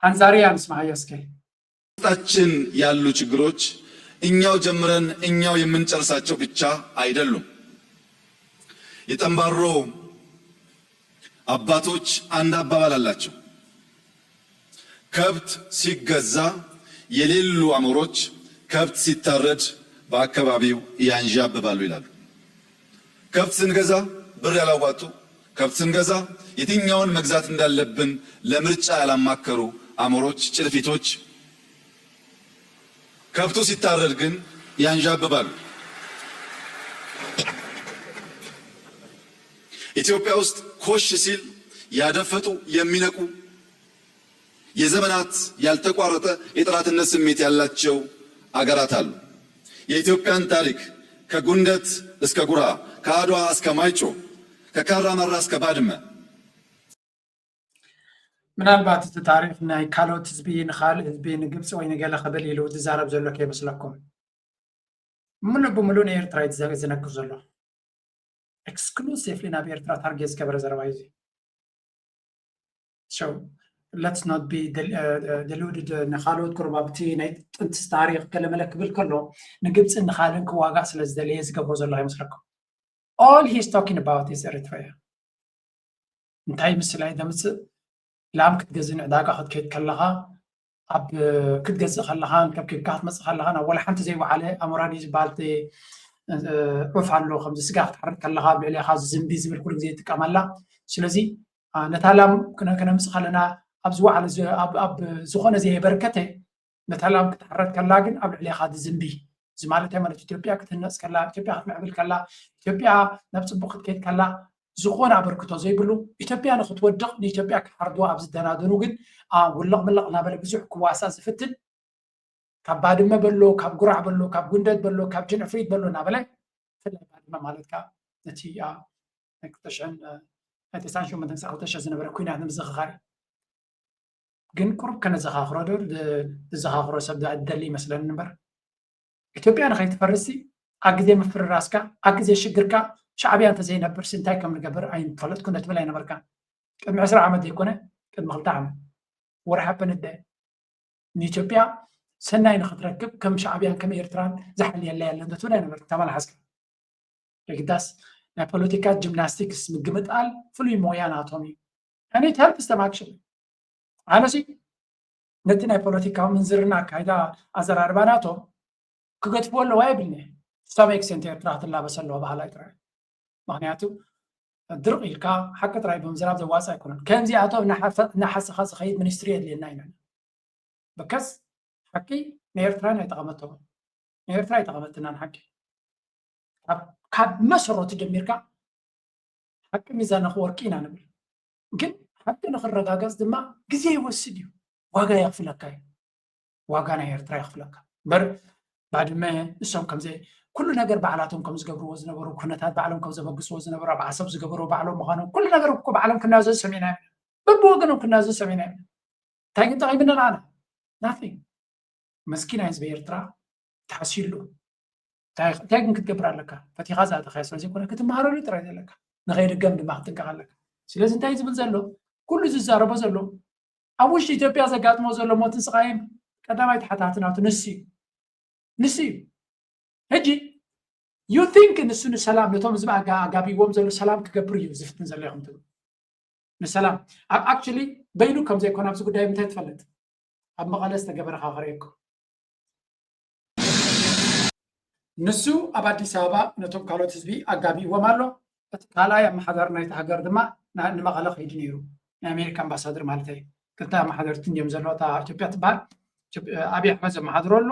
Speaker 2: አንዛሪያን ስማያስከ
Speaker 1: ውስጣችን ያሉ ችግሮች እኛው ጀምረን እኛው የምንጨርሳቸው ብቻ አይደሉም። የጠንባሮ አባቶች አንድ አባባል አላቸው። ከብት ሲገዛ የሌሉ አሞሮች ከብት ሲታረድ በአካባቢው ያንዣብባሉ ይላሉ። ከብት ስንገዛ ብር ያላዋጡ፣ ከብት ስንገዛ የትኛውን መግዛት እንዳለብን ለምርጫ ያላማከሩ አሞሮች፣ ጭልፊቶች ከብቱ ሲታረድ ግን ያንዣብባሉ። ኢትዮጵያ ውስጥ ኮሽ ሲል ያደፈጡ የሚነቁ የዘመናት ያልተቋረጠ የጠላትነት ስሜት ያላቸው አገራት አሉ። የኢትዮጵያን ታሪክ ከጉንደት እስከ ጉራ፣ ከአድዋ እስከ ማይጮ፣ ከካራማራ እስከ ባድመ
Speaker 2: ምናልባት እቲ ታሪክ ናይ ካልኦት ህዝቢ ንኻልእ ህዝቢ ንግብፂ ወይ ንገለ ክብል ኢሉ ዝዛረብ ዘሎ ከይመስለኩም ሙሉእ ብሙሉእ ንኤርትራ እዩ ዝነክር ዘሎ ኤክስክሉሲቭሊ ናብ ኤርትራ ታርጌት ዝገበረ ዘረባ እዩ so let's not be deluded ንኻልኦት ኩርባብቲ ናይ ጥንቲ ታሪክ ከለመለ ክብል ከሎ ንግብፂ ንኻልን ክዋጋእ ስለ ዝደለየ ዝገብሮ ዘሎ ኣይመስለኩም all he's talking about is Eritrea እንታይ ምስላይ ደምፅእ ላም ክትገዝእ ንዕዳጋ ክትከይድ ከለኻ ኣብ ክትገዝእ ከለኻ ከብካ ክትመፅእ ከለኻ ናብ ወላ ሓንቲ ዘይበዓለ ኣሞራዲ ዝበሃል ዑፍ ኣሎ ከምዚ ስጋ ክትሓርድ ከለኻ ኣብ ልዕሊኻ ዝንቢ ዝብል ኩሉ ግዜ ይጥቀመላ ስለዚ ነታ ላም ክነምፅእ ከለና ኣብ ዝወዓለ ኣብ ዝኾነ ዘይበርከተ ነታ ላም ክትሓረድ ከላ ግን ኣብ ልዕሊኻ ዝንቢ እዚ ማለት ማለት ኢትዮጵያ ክትህነፅ ከላ ኢትዮጵያ ክትምዕብል ከላ ኢትዮጵያ ናብ ፅቡቅ ክትከይድ ከላ ዝኾነ ኣበርክቶ ዘይብሉ ኢትዮጵያ ንክትወድቕ ንኢትዮጵያ ክሓርድዋ ኣብ ዝደናደኑ ግን ውልቕ ምልቕ እናበለ ብዙሕ ክዋሳ ዝፍትን ካብ ባድመ በሎ ካብ ጉራዕ በሎ ካብ ጉንደት በሎ ካብ ጅንዕፍሪት በሎ እናበላይ ፍላይ ባድመ ማለት ከዓ ነቲ 2008 ዝነበረ ኩናት ንምዝኽኻር ግን ቁርብ ከነዘኻኽሮ ዶ ዝዘኻኽሮ ሰብ ዝደሊ ይመስለኒ እምበር ኢትዮጵያ ንኸይትፈርሲ ኣብ ግዜ ምፍርራስካ ኣብ ግዜ ሽግርካ ሻዕብያ እንተዘይነብር ስንታይ ከም ንገብር ኣይንፈለጥኩን ነትብል ኣይነበርካ ቅድሚ 20 ዓመት ዘይኮነ ቅድሚ 2 ዓመት ወርሓበንደ ንኢትዮጵያ ሰናይ ንኽትረክብ ከም ሻዕብያን ከም ኤርትራን ዝሓልየላ ያለን ትብል ኣይነበርካ ተመላሓስካ የግዳስ ናይ ፖለቲካ ጂምናስቲክስ ምግምጣል ፍሉይ ሞያ ናቶም እዩ እኔ ተልፕ ዝተማክሽን ኣነሲ ነቲ ናይ ፖለቲካዊ ምንዝርና ኣካይዳ ኣዘራርባ ናቶም ክገጥፍዎ ኣለዋ የብልኒ ስቶም ኤክሴንት ኤርትራ ክትላበስ ኣለዎ ባህላዊ ጥራይ ምክንያቱ ድርቅ ኢልካ ሓቂ ጥራይ ብምዝራብ ዘዋፅእ ኣይኮነን ከምዚኣቶም ናሓስኻ ዝኸይድ ሚኒስትሪ የድልየና ኢና በከስ ሓቂ ንኤርትራ ኣይጠቐመቶም ንኤርትራ ኣይጠቐመትናን ሓቂ ካብ መሰረቱ ጀሚርካ ሓቂ ሚዛን ክወርቂ ኢና ንብል ግን ሓቂ ንክረጋገፅ ድማ ግዜ ይወስድ እዩ ዋጋ የኽፍለካ እዩ ዋጋ ናይ ኤርትራ የኽፍለካ በር ባድመ እሶም ከምዘ ኩሉ ነገር ባዕላቶም ከም ዝገብርዎ ዝነበሩ ኩነታት ባዕሎም ከም ዘበግስዎ ዝነበሩ ብዓሰብ ዝገብርዎ ባዕሎም ምዃኖም ኩሉ ነገር እኮ ባዕሎም ክናዘዝ ሰሚዕና ኢና በብወገኖም ክናዘዝ ሰሚዕና ኢና እንታይ ግን ጠቒምና ኣነ ናቲንግ መስኪና ህዝቢ ኤርትራ ተሓሲሉ እንታይ ግን ክትገብር ኣለካ ፈቲኻ ዝኣተኻዮ ስለዘይኮነ ክትመሃረሉ ጥራይ ዘለካ ንኸይድገም ድማ ክትጥንቀቕ ኣለካ ስለዚ እንታይ ዝብል ዘሎ ኩሉ ዝዛረቦ ዘሎ ኣብ ውሽጢ ኢትዮጵያ ዘጋጥሞ ዘሎ ሞትን ስቃይን ቀዳማይ ተሓታትናቱ ንሱ እዩ ሕጂ ዩ ቲንክ ንሱ ንሰላም ነቶም ህዝቢ ኣጋቢዎም ዘሎ ሰላም ክገብር እዩ ዝፍትን ዘሎ ኢኹም ትብሉ ንሰላም ኣክቹሊ በይኑ ከም ዘይኮነ ኣብዚ ጉዳይ ምንታይ ትፈልጥ ኣብ መቐለ ዝተገበረካ ክርእየኩ ንሱ ኣብ ኣዲስ ኣበባ ነቶም ካልኦት ህዝቢ ኣጋቢዎም ኣሎ እቲ ካልኣይ ኣመሓዳሪ ናይቲ ሃገር ድማ ንመቐለ ከይዱ ነይሩ ናይ ኣሜሪካ ኣምባሳደር ማለት እዩ ክልተ ኣመሓደርቲ እዮም ዘሎ እታ ኢትዮጵያ ትበሃል ኣብይ ኣሕመድ ዘመሓድሮ ኣሎ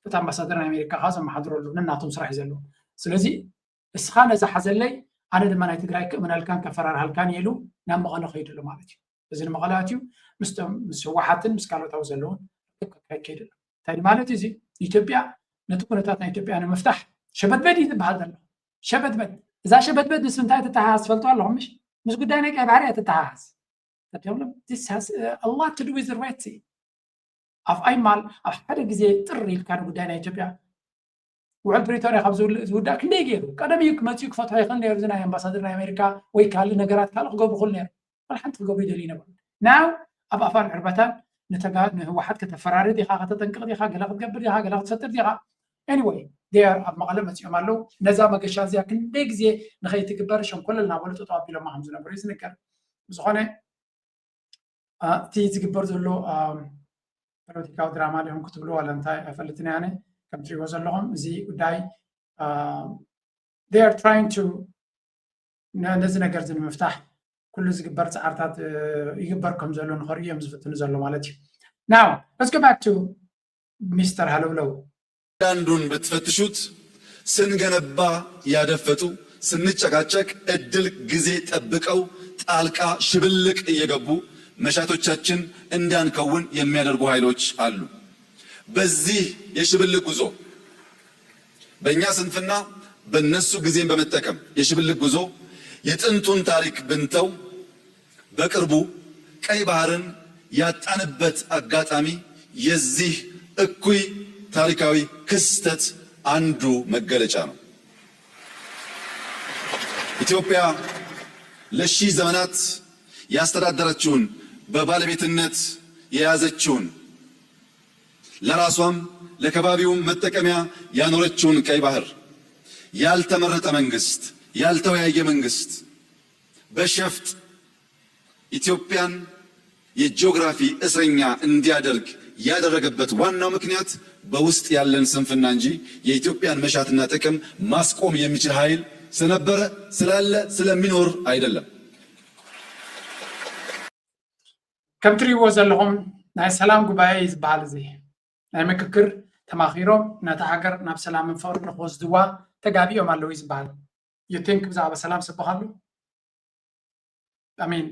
Speaker 2: እታ ኣምባሳደር ናይ ኣሜሪካ ካ ዘመሓድሮ ኣሎ ነናቶም ስራሕ እዩ ዘለዎ ስለዚ እስኻ ነዛ ሓዘለይ ኣነ ድማ ናይ ትግራይ ክእምነልካን ከፈራርሃልካን ኢሉ ናብ መቐለ ከይዱ ኣሎ ማለት እዩ እዚ ንመቐለ ኣትዩ ምስ ህወሓትን ምስ ካልኦት ኣብኡ ዘለውን ከይዱ ኣሎ እንታይ ማለት እዩ እዚ ኢትዮጵያ ነቲ ኩነታት ናይ ኢትዮጵያ ንምፍታሕ ሸበትበድ እዩ ትበሃል ዘሎ ሸበትበድ እዛ ሸበትበድ ምስ ምንታይ ትተሓሓዝ ትፈልጡ ኣለኹም ምሽ ምስ ጉዳይ ናይ ቀይ ባሕሪ እያ ትተሓሓዝ this has a lot to do with the Red Sea ኣብ ኣይማል ኣብ ሓደ ግዜ ጥሪ ኢልካ ንጉዳይ ናይ ኢትዮጵያ ውዕል ፕሪቶሪያ ካብ ዝውዳእ ክንደይ ገይሩ ቀደም እዩ ክመፅኡ ክፈትሖ ይኽእል ነይሩ እዚ ናይ ኣምባሳደር ናይ ኣሜሪካ ወይ ካልእ ነገራት ካልእ ክገብሩ ይኽእሉ ነይሩ ወላ ሓንቲ ክገብሩ ይደልዩ ነበሩ ናው ኣብ ኣፋን ዕርበታን ንህወሓት ከተፈራርድ ኢኻ ከተጠንቅቕ ዲኻ ገለ ክትገብር ዲኻ ገለ ክትፈጥር ዲኻ ኤኒዌይ ዴር ኣብ መቐለ መፂኦም ኣለዉ ነዛ መገሻ እዚኣ ክንደይ ግዜ ንኸይትግበር ሸንኮለል እናበሉ ጠጠው ኣቢሎማ ከም ዝነበሩ እዩ ዝንገር ዝኾነ እቲ ዝግበር ዘሎ ፖለቲካዊ ድራማ ሊሆን ክትብሉ ዋላ እንታይ ኣይፈልጥን ኣነ ከም ትሪእዎ ዘለኹም እዚ ጉዳይ they are trying to ነዚ ነገር እዚ ንምፍታሕ ኩሉ ዝግበር ፃዕርታት ይግበር ከም ዘሎ ንኸርእዩ እዮም ዝፍትኑ ዘሎ ማለት እዩ now let's go back to Mr. ሃለውለው
Speaker 1: አንዱን ብትፈትሹት ስንገነባ ያደፈጡ ስንጨቃጨቅ እድል ጊዜ ጠብቀው ጣልቃ ሽብልቅ እየገቡ መሻቶቻችን እንዳንከውን የሚያደርጉ ኃይሎች አሉ። በዚህ የሽብልቅ ጉዞ በእኛ ስንፍና በእነሱ ጊዜን በመጠቀም የሽብልቅ ጉዞ የጥንቱን ታሪክ ብንተው በቅርቡ ቀይ ባህርን ያጣንበት አጋጣሚ የዚህ እኩይ ታሪካዊ ክስተት አንዱ መገለጫ ነው። ኢትዮጵያ ለሺህ ዘመናት ያስተዳደረችውን በባለቤትነት የያዘችውን ለራሷም ለከባቢውም መጠቀሚያ ያኖረችውን ቀይ ባህር ያልተመረጠ መንግስት ያልተወያየ መንግስት በሸፍጥ ኢትዮጵያን የጂኦግራፊ እስረኛ እንዲያደርግ ያደረገበት ዋናው ምክንያት በውስጥ ያለን ስንፍና እንጂ የኢትዮጵያን መሻትና ጥቅም ማስቆም የሚችል ኃይል ስለነበረ ስላለ ስለሚኖር አይደለም።
Speaker 2: ከም ትሪእዎ ዘለኹም ናይ ሰላም ጉባኤ ዝበሃል እዚ ናይ ምክክር ተማኺሮም ነታ ሃገር ናብ ሰላምን ፍቅርን ንክወስድዋ ተጋቢኦም ኣለዉ እዩ ዝበሃል you think ብዛዕባ ሰላም ስብሃሉ አሜን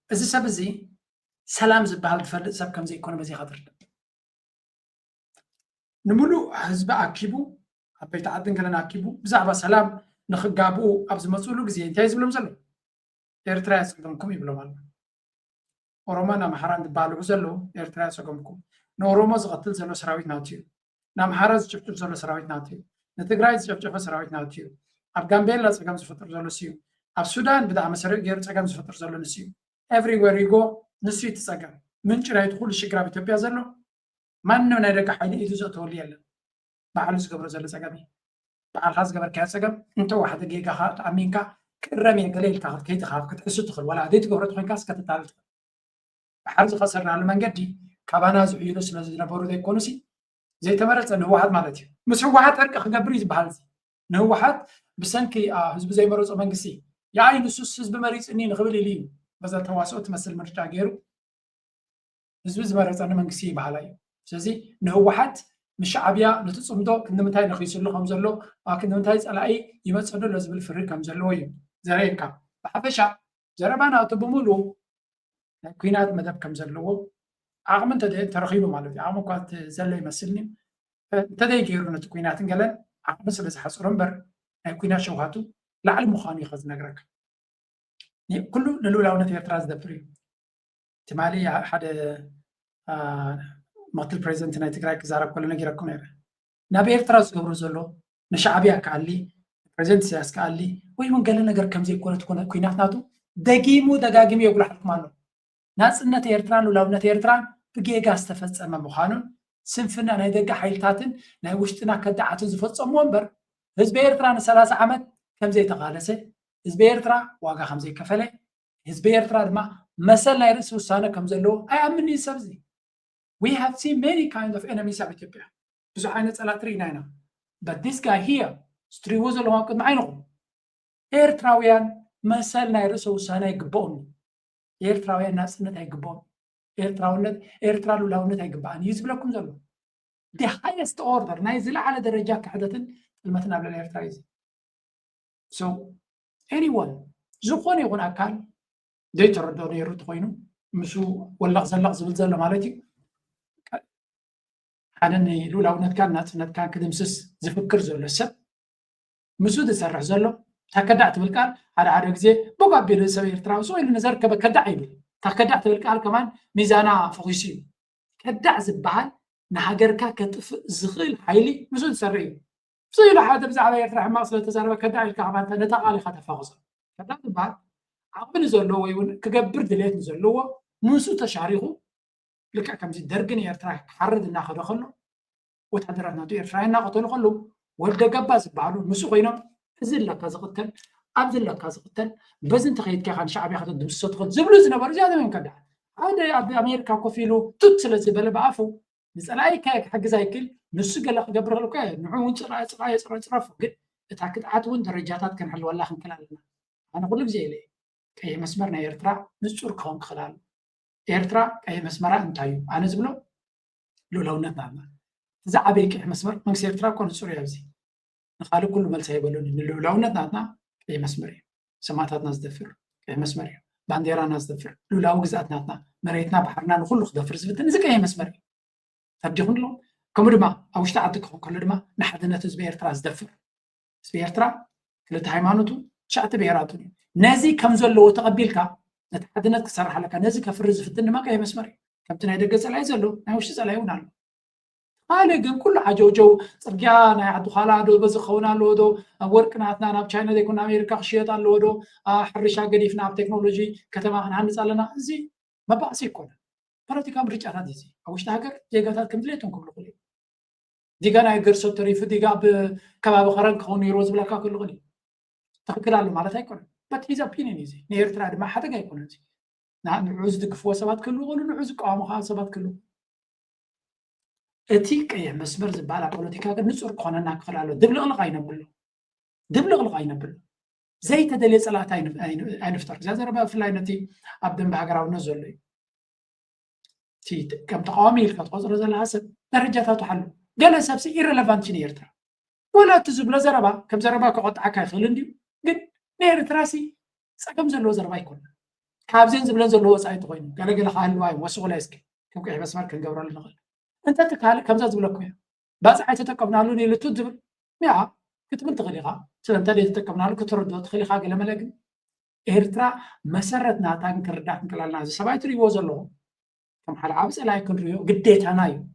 Speaker 2: እዚ ሰብ እዚ ሰላም ዝበሃል ዝፈልጥ ሰብ ከምዚ ይኮነ በዚ ይኸድር ንሙሉእ ህዝቢ ኣኪቡ ኣብ ቤት ዓድን ገለን ኣኪቡ ብዛዕባ ሰላም ንክጋብኡ ኣብ ዝመፅሉ ግዜ እንታይ ዝብሎም ዘሎ ኤርትራ ያፀገምኩም ይብሎም ኣሎ ኦሮሞን ኣምሓራን ዝበሃልዑ ዘሎ ኤርትራ ያፀገምኩም ንኦሮሞ ዝቐትል ዘሎ ሰራዊት ናውቲ እዩ ንኣምሓራ ዝጭፍጭፍ ዘሎ ሰራዊት ናውቲ እዩ ንትግራይ ዝጨፍጨፈ ሰራዊት ናውቲ እዩ ኣብ ጋምቤላ ፀገም ዝፈጥር ዘሎ ንሱ እዩ ኣብ ሱዳን ብጣዕሚ ሰሪዕ ገይሩ ፀገም ዝፈጥር ዘሎ ንሱ እዩ ኤቭሪዌር ይጎ ንሱ እዩ ትፀገም ምንጭ ናይ ኩሉ ሽግር ኣብ ኢትዮጵያ ዘሎ ማንም ናይ ደቂ ሓይሊ ኢዱ ዘእተወሉ የለን ባዕሉ ዝገብሮ ዘሎ ፀገም እዩ ባዕልካ ዝገበርካዮ ፀገም እንተዋሕደ ጌጋኻ ተኣሚንካ ቅረም ገለ ኢልካ ከይትኻ ክትሕሱ ትኽእል ወላ ዘይትገብሮ ኮይንካ እስከትታልል ትኽእል ባሕሪ ዝኸሰርናሉ መንገዲ ካባና ዝዕይሉ ስለ ዝነበሩ ዘይኮኑሲ ዘይተመረፀ ንህወሓት ማለት እዩ ምስ ህወሓት ዕርቂ ክገብር እዩ ዝበሃል እዚ ንህወሓት ብሰንኪ ህዝቢ ዘይመረፆ መንግስቲ የኣይ ንሱስ ህዝቢ መሪፅኒ ንክብል ኢሉ እዩ በዛ ተዋስኦ ትመስል ምርጫ ገይሩ ህዝቢ ዝመረፀኒ መንግስቲ ይበሃላ እዩ ስለዚ ንህወሓት ምሻዕብያ ነቲ ፅምዶ ክንምንታይ ንኽይስሉ ከም ዘሎ ክንምንታይ ፀላኢ ይመፅእ ዶ ዝብል ፍሪ ከም ዘለዎ እዩ ዘርእየካ ብሓፈሻ ዘረባና እቲ ብምሉእ ናይ ኩናት መደብ ከም ዘለዎ ዓቕሚ ተረኺቡ ማለት እዩ ዓቕሚ እኳ ዘሎ ይመስልኒ እንተዘይ ገይሩ ነቲ ኩናትን ገለን ዓቕሚ ስለ ዝሓፅሮ እምበር ናይ ኩናት ሸውሃቱ ላዕሊ ምዃኑ እዩ ከዝነግረካ ኩሉ ንልኡላውነት ኤርትራ ዝደብር እዩ ትማሊ ሓደ ምክትል ፕሬዚደንት ናይ ትግራይ ክዛረብ ከሎ ነጊረኩም ነይረ ናብ ኤርትራ ዝገብሮ ዘሎ ንሻዕብያ ከኣሊ ፕሬዚደንት ኢሳያስ ከኣሊ ወይ እውን ገለ ነገር ከምዘይኮነት ኩናት ናቱ ደጊሙ ደጋጊሙ የጉላሕልኩም ኣሎ ናፅነት ኤርትራን ልኡላውነት ኤርትራን ብጌጋ ዝተፈፀመ ምዃኑን ስንፍና ናይ ደጋ ሓይልታትን ናይ ውሽጥና ከዳዓትን ዝፈፀምዎ እምበር ህዝቢ ኤርትራ ን30 ዓመት ከምዘይተቃለሰ ህዝቢ ኤርትራ ዋጋ ከምዘይከፈለ ህዝቢ ኤርትራ ድማ መሰል ናይ ርእሲ ውሳነ ከም ዘለዎ ኣይኣምን እዩ ሰብ እዚ we have seen many kinds of enemies ኣብ ኢትዮጵያ ብዙሕ ዓይነት ፀላት ርኢና ኢና but this guy here ስትሪዎ ዘለኹም ኣብ ቅድሚ ዓይንኹም ኤርትራውያን መሰል ናይ ርእሲ ውሳነ ይግብኦም ኤርትራውያን ናፅነት ኣይግብኦም ኤርትራውነት ኤርትራ ልኡላውነት ኣይግባእን እዩ ዝብለኩም ዘሎ the highest order ናይ ዝለዓለ ደረጃ ክሕደትን ጥልመትን ኣብ ልዕሊ ኤርትራ እዩ so anyone ዝኾነ ይኹን ኣካል ዘይተረድኦ ነይሩ እንተኮይኑ ምሱ ወላቕ ዘላቕ ዝብል ዘሎ ማለት እዩ ሓደ ልኡላውነትካን ናፅነትካን ክድምስስ ዝፍክር ዘሎ ሰብ ምሱ ዝሰርሕ ዘሎ ተከዳዕ ትብል ቃል ሓደ ግዜ ብጓቢሉ ሰብ ኤርትራዊ ሰው ኢሉ ንዘርከበ ከዳዕ ይብል ተከዳዕ ትብል ቃል ከማን ሚዛና ፈኺሱ እዩ ከዳዕ ዝበሃል ንሃገርካ ከጥፍእ ዝኽእል ሓይሊ ምሱ ዝሰርሕ እዩ ምሱ ኢሉ ሓደ ብዛዕባ ኤርትራ ሕማቕ ስለተዛረበ ከዳዕ ኢልካ ከማን ነታ ቃል ኢኻ ተፋቕሶ ከዳዕ ዝበሃል ዓቕሚ ንዘለዎ ወይ እውን ክገብር ድሌት ንዘለዎ ምሱ ተሻሪኹ ልክዕ ከምዚ ደርግን ኤርትራ ክሓርድ እናኸደ ከሎ ወታደራት ናቱ ኤርትራ እናቐተሉ ከለዉ ወደ ገባ ዝበሃሉ ምሱ ኮይኖም እዚ ለካ ዝቕተል أبز لك كازقتن بزن تخيل كأن شعبي خد الدمسة تخد زبلو زنبر زيادة من كده هذا أبي أمريكا كفيلو تتصل زبالة بعفو نسأل أي كاك حق زي كل نسق له قبر له كاي نعون صراف قد تأكد عتون درجاتات كان حلو الله كلامنا أنا أقول لك زي ليه كي مسمرنا إيرترا نسور كون خلال إيرترا كي مسمرها انتايو أنا زبلو لو نتنعنا زعبي كي مسمر من إيرترا كون سوريا بزي نخالو كل مال سيبلون إن لو نتنعنا كي مسمري سماتات ناس دفر كي مسمري بانديرا ناس دفر لو جزاتنا مريتنا بحرنا نقول له دفر زبتنا زي كي مسمري تبديهم له كمرما أو اشتعدكم كل ما نحدنا تزبير تراس دفر زبير ترا كل هيمانته شعت بيراتوني نازي كم زلوا وتقبلك نتحدنا تكسر لك نازي كفرز في الدنيا ما كي مسمري كم تنادى جزء لا يزلوا ناوش تسأل يونان هذا جن كل حاجة وجو صرجانا يعدو خالادو بس خونا لودو وركنا عتنا ناب تشاينا دي كنا أمريكا خشيطان لودو حرشة قديفنا بتكنولوجي كتما هنهندس علينا زي ما بقى سيكون براتي كم رجع هذا زي أوش تهجر جيجاتات كم تليتون كل قليل ديجانا يقر صوتري في ديجا بكباب خرج خوني روز بلا كل غني تفكر على مالته يكون but his opinion is نيرترا ما حدا جاي يكون زي نعوز دقفوا سبات كله ولا نعوز قام سبات كله أتيك أي مسمر زبالة بوليتيكا نصور قانا ناقل على دبلغ الغاينا بلو زي تدلي صلاة أين فتر زي ربا في اللاينتي أبدن بحقراو نزول لي تي كم تقامي الكتقوز رزال حسب درجاتاتو حلو قال سابسي irrelevant نيرترا ولا تزبلا زربا كم زربا كقطعة كايخل انديو قد نيرتراسي ساكم زلو زربا يكون كابزين زبلان زلو وسعي تغينو قال خاهل واي وسوغ لا يسكي كم كيح بس ماركن قبرا لنغل أنت تكال كم زاد بلوكويا بس عايز تتكبنا له نيل تدبر يا كتبت غليها سلام تالي تتكبنا له كترد وتخلي حاجة لما لقي إيرترا مسرت ناتان كرداك كلالنا سبعة ريوز الله كم حال عابس لا يكون ريو قديت هنايو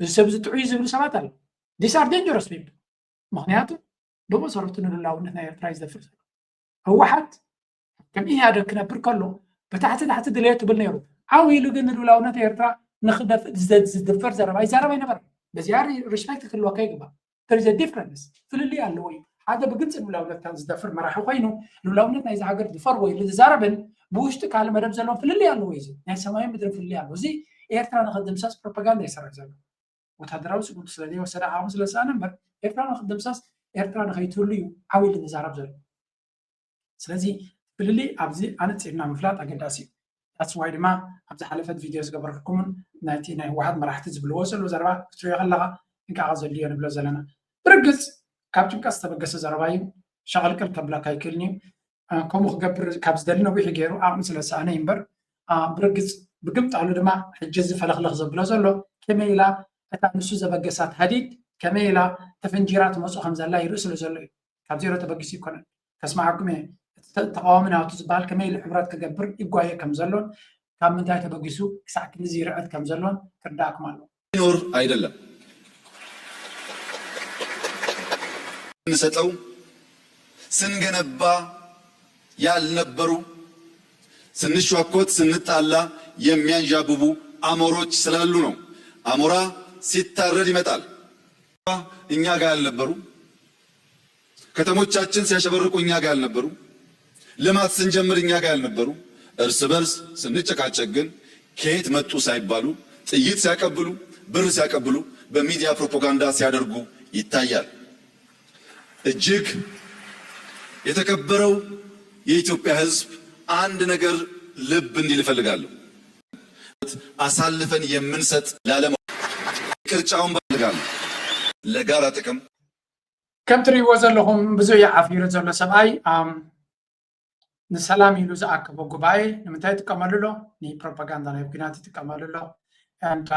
Speaker 2: السبز تعيز بالسبعة ال these are dangerous people مغنياته دوما صارت إنه الله ونحن إيرترا يزدفر هو حد كم إيه هذا كنا بركله بتحت دليته بالنيرو عاويلو جن الله ونحن إيرترا نخدف زدفر زربا يزربا ينبر بس ياري ريسبكت كل وكاي قبا there is a difference في اللي قالوا هذا بقنص الملاونة كان زدفر مرح وخينو الملاونة إذا عقد دفر وي اللي زربن بوشتك على مدام زلون في اللي قالوا يزي يعني سماين بدر في اللي قالوا زي إيرترا نخدم ساس بروباغندا يسرع زلون وتدراوس قلت سلدي وسرع عامس لسان نمبر إيرترا نخدم ساس إيرترا نخيتوليو عاوي اللي زرب زلون سلازي في اللي أبزي أنا تسيبنا مفلات أقداسي that's why دما أبزي حلفت فيديوز قبركم ناتينا واحد ما راح تزبل وصل وزربا كتري غلغا إنك عاوز اللي أنا بلا زلنا برجس كابتن كاست بقص زربايو شغل كل كبلا كايكلني كم خجبر كابس دلنا ويحي جيرو أعمل سلسانة ينبر برجس بقمت على دما حجز فلخ لخ زبلا زلوا كميلا أتعنسو زبقسات حديد كميلا تفنجيرات مصو خمسة لا يرسل زلوا كابزيرو تبقسي كنا تسمعكم تقاومنا وتزبال كميل حبرات كجبر يبقى كم زلون كم من تاعته بقيسو ساعة نزيرات كم زلون كرداك مالو
Speaker 1: نور አይደለም እንሰጠው ስንገነባ ያልነበሩ ስንሿኮት ስንጣላ የሚያንዣብቡ አሞሮች ስላሉ ነው አሞራ ሲታረድ ይመጣል እኛ ጋር ያልነበሩ ከተሞቻችን ሲያሸበርቁ እኛ ጋር ያልነበሩ ልማት ስንጀምር እኛ ጋር ያልነበሩ እርስ በርስ ስንጨቃጨቅ ግን ከየት መጡ ሳይባሉ ጥይት ሲያቀብሉ ብር ሲያቀብሉ በሚዲያ ፕሮፓጋንዳ ሲያደርጉ ይታያል እጅግ የተከበረው የኢትዮጵያ ሕዝብ አንድ ነገር ልብ እንዲል እፈልጋለሁ አሳልፈን የምንሰጥ ለዓለም ቅርጫውን ባልጋል ለጋራ ጥቅም
Speaker 2: كم تري وزلهم بزوي عافير زل سبعي نسلام يلوز أكبر جباي نمتى تكمل له ني propaganda نيبكينات تكمل له and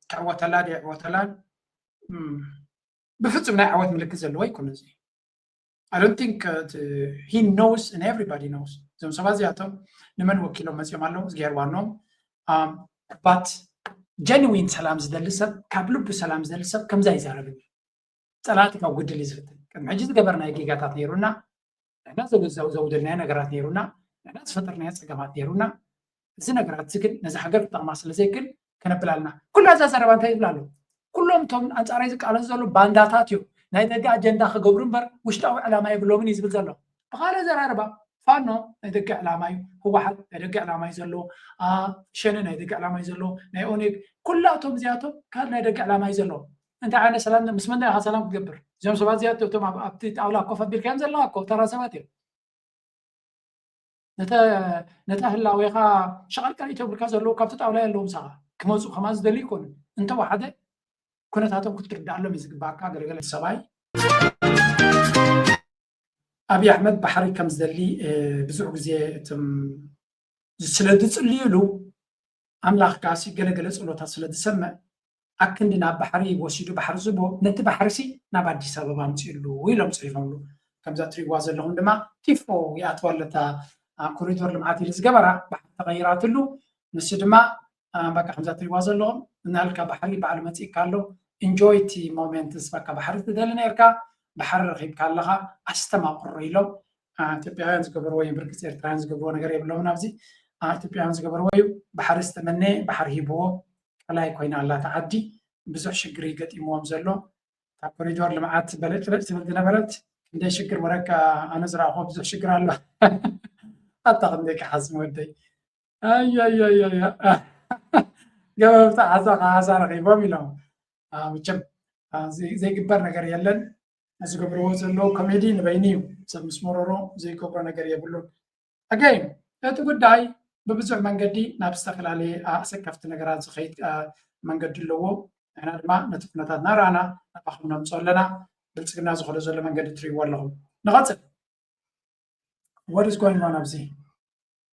Speaker 2: كعوتلاد عوتلاد بفتح من عوت ملك زلوي كنا زي I don't think he knows and everybody knows زم سبازياتو نمن وكيلو مزيا مالو زغير وانو but genuine سلام زدلسب كابلو بسلام زدلسب كم زي زاربي صلاتك او غدل يزفتن كم عجز قبرنا يقيقاتات نيرونا احنا زودنا نغرات نيرونا احنا تفطرنا يصقمات نيرونا زي نغرات سكن نزا حقر طقما سلازيكن كنبلالنا كل هذا زربانتا يبلالو كلهم توم انصاري زق على زلو بانداتاتيو ناي دغ اجندا خغبرن بر وشتاو علامه يبلومن يزبل زلو بقال زراربا فانو يدق علاماي هو واحد يدق علاماي زلو شنن يدق علاماي زلو نايونيك كلاتهم زياتهم كان يدق علاماي زلو انت عنا سلام مسمنا سلام تقبر زي سبات زياتو تو ابتي اولا كوف بالكام زلو كو ترى سماتي نتا هلاويخا شغل كان يتو بالكاز زلو كابت اولا يلوم ساعه كموزو خماس دلي يكون انت واحده كنت هاتم كنت ترد على مزق باكا غرغل سباي أبي أحمد بحري كم زلي بزوج زي تم سلدت صليلو أملاخ كاسي جلجل صلوات سلدت سمع أكندنا بحري وسيدو بحر زبو نت بحرسي نبادي سبب أمتيلو ويلهم صيفهم كم زاتري وازل لهم دما تيفو يأتولتا كوريدور لمعاتي لزجبرة بحر تغيرات له نسدما بقى كم زاتري وازل لهم نالك بحري بعلمتي كارلو enjoy تي moments بقى بحر تدلنا يركا بحر رخيب كاللها أستمع إلهم تبيعان زجبر ويا بركز إيرتران زجبر نجاري بلون نفسي تبيعان زجبر ويا بحر استمنى بحر هيبو لا يكون الله تعدي بزح شجري قد إمام زلوا تقولي جوار لما عاد بلد تبدنا بلد ده شجر وراك أنا زرع هو بزح شجر الله أعتقد إنك حزم ودي أي جواب تعزق رخيبه ميلهم وجب زي جبر نجاري يلن از گبرو زلو کمدی نبینیو سب مسمورو زي كبر نجار يبلون again اتو قداي ببزع منقدي نابستقل عليه أسكفت نجارات زخيت منقدي لو أنا ما نتفنتات نارانا نبخمنا مصولنا بلسقنا زخلو زلو منقدي تري والله نغطل what is going on أبزي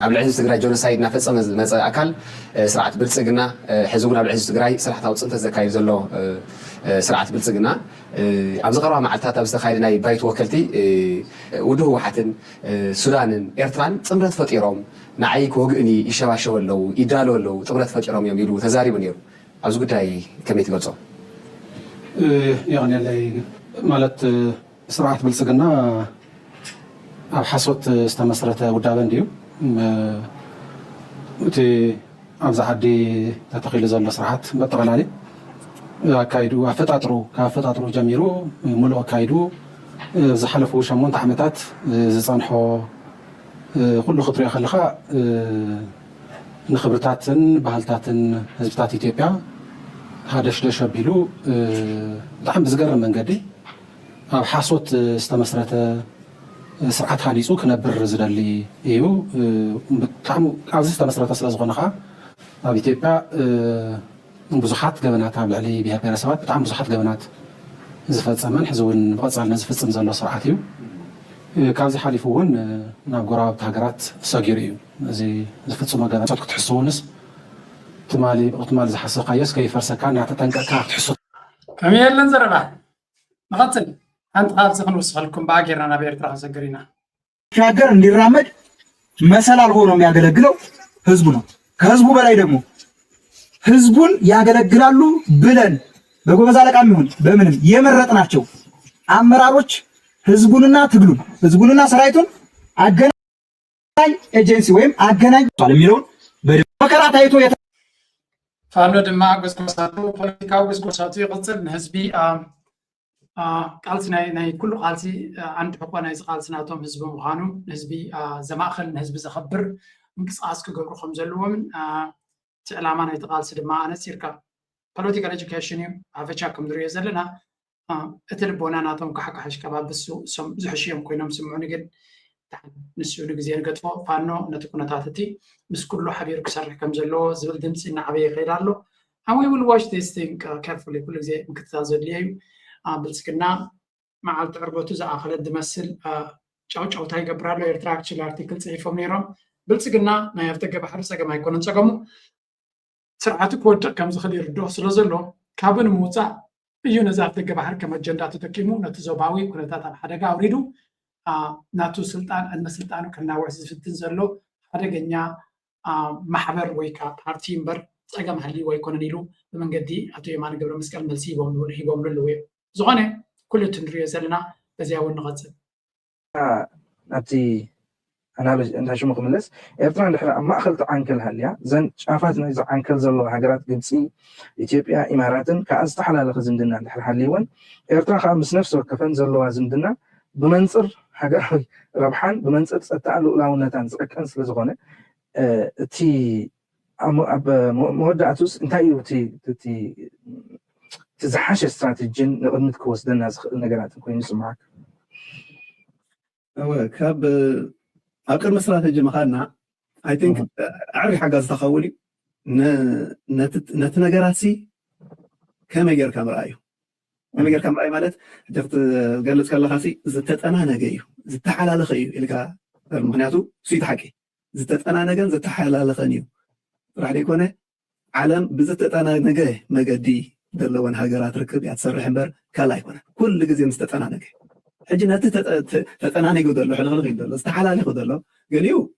Speaker 5: عبد العزيز تجري جونسايد نفس مثلا أكل سرعة بلسقنا حزونا عبد العزيز تجري سرعة توصلت الزكاية زلو سرعة بلسقنا أبز قرأ مع التاتا بس تخيلنا بايت وكلتي ودهو حتى سودان إيرتران تمرت فتيرهم نعيك وجني يشواشوا لو يدالوا لو تمرت فتيرهم يميلوا تزاري بنيرو أبز قلت هاي كمية قصة
Speaker 7: يعني اللي مالت سرعة بلسقنا حصوت استمسرته ودابن ديو وتي أبز حدي تتخيل زال سرعة بطلع عليه كايدو كفتاترو جميرو ملو كايدو زحلفو شمون تحمتات زصنحو كل خطر يخلخا نخبرتاتن بهالتاتن حزبتات إثيوبيا هادش دشبيلو دحم بزقرم منقدي أب حاسوت استمسرته سرعة حديثو كنبر زدلي إيو بتعمو عاوز استمسرته سلازغونخا أب إثيوبيا بزحات جبنات عمل عليه بها بيرسوات بتعمل بزحات جبنات زفت زمان حزون بقص على زفت زمزلو صراحتيو كان زي حالفون نابقرا بتهجرات ساجيريو زي زفت سما جبنات تحسونس تمالي بقتمال زي حس قياس كيف فرسكان يعتنقع تحسون
Speaker 2: كمية لنزربا نغطل أنت قاعد سخن وصلكم باقينا أنا بيرتراح سجرينا
Speaker 8: شاكر اللي رامد مثلا الغورم يعقلقلو حزبنا كحزبو بلاي دمو ህዝቡን ያገለግላሉ ብለን በጎበዝ አለቃም ይሁን በምንም የመረጥናቸው አመራሮች ህዝቡንና ሰራዊቱን አገናኝ ኤጀንሲ ወይም አገናኝ የሚለውን በመከራ ታይቶ
Speaker 2: ፋኖ ድማ ጎስጎሳቱ ፖለቲካው ጎስጎሳቱ ይቅጽል ንህዝቢ ቃልሲ ናይ ኩሉ ቃልሲ አንድ ሕቆ ናይ ቃልስናቶም ህዝቢ ምዃኑ ህዝቢ ዘማእኸል ንህዝቢ ዘኸብር ምንቅስቃስ ክገብሩ ከም ዘለዎምን علامة نتقال سلمة أنا سيركا political education عفشا كم دري زلنا أتلبونا ناتهم كحك حش كباب بسو سم زحشيهم كوينهم سمعوني قد نسيو نجزين قد فوق فانو نتكون تاتتي بس كله حبير كسر كم زلوا زبل دمس إن عبيه خير له and we will watch this thing carefully كل زي مكتاز اللي بلسكنا مع التعربوت زي آخر الدمسل أو تاي قبرالو يرتراكش الارتيكل صحيفهم نيرهم بلسكنا ما يفتق بحرسة كما يكون نسقمو سرعة كود كم زخدي ردوه سلزلو كابن موزع يو نزاف دقة بحر كم الجندات تكيمو نتزوباوي كنتات عن حدقة أوريدو ناتو سلطان أن سلطانو كنا وعزيز في التنزلو حدقة محبر ويكا بارتيم بر ساقا محلي ويكون نيلو بمن قدي أتو يمان قبل مسكال ملسي بوملو هي بوملو اللوية زغاني كل تنرية زلنا بزياون نغزل
Speaker 9: نبتي أنا أنت شو مخملس إيرتران دحرا ما أخلت عنكل هاليا زين شافاتنا إذا عنكل زلوا حجرات جنسي إثيوبيا إماراتن كأستحلا لخزندنا دحرا حليون إيرتران خامس نفسه كفن زلوا زندنا بمنصر حاجة ربحان بمنصر ستعلق لونتان زكان سلزغونة تي مودعتوس انتايو تي تزحش استراتيجين نقدمت كوسدنا الناس نجارات كوين يسمعك
Speaker 10: كاب أكثر من استراتيجي مخالنا I think أعرف حاجة تخولي نتنجاراتي كم يجر كم رأيه كم يجر كم رأي مالت جت قالت كلا خاسي زتت أنا نجيو زت حلال خيو اللي كا المهنياتو سويت حكي زتت أنا نجن زت حلال خنيو راح يكونه عالم بزتت أنا نجي مجدي دلوان هاجرات ركب يتصرح حمبر كلا يكونه كل جزء مستت أنا نجي حجي نت أنا نجي دلو حلو غير دلو استحلال يخو دلو قاليو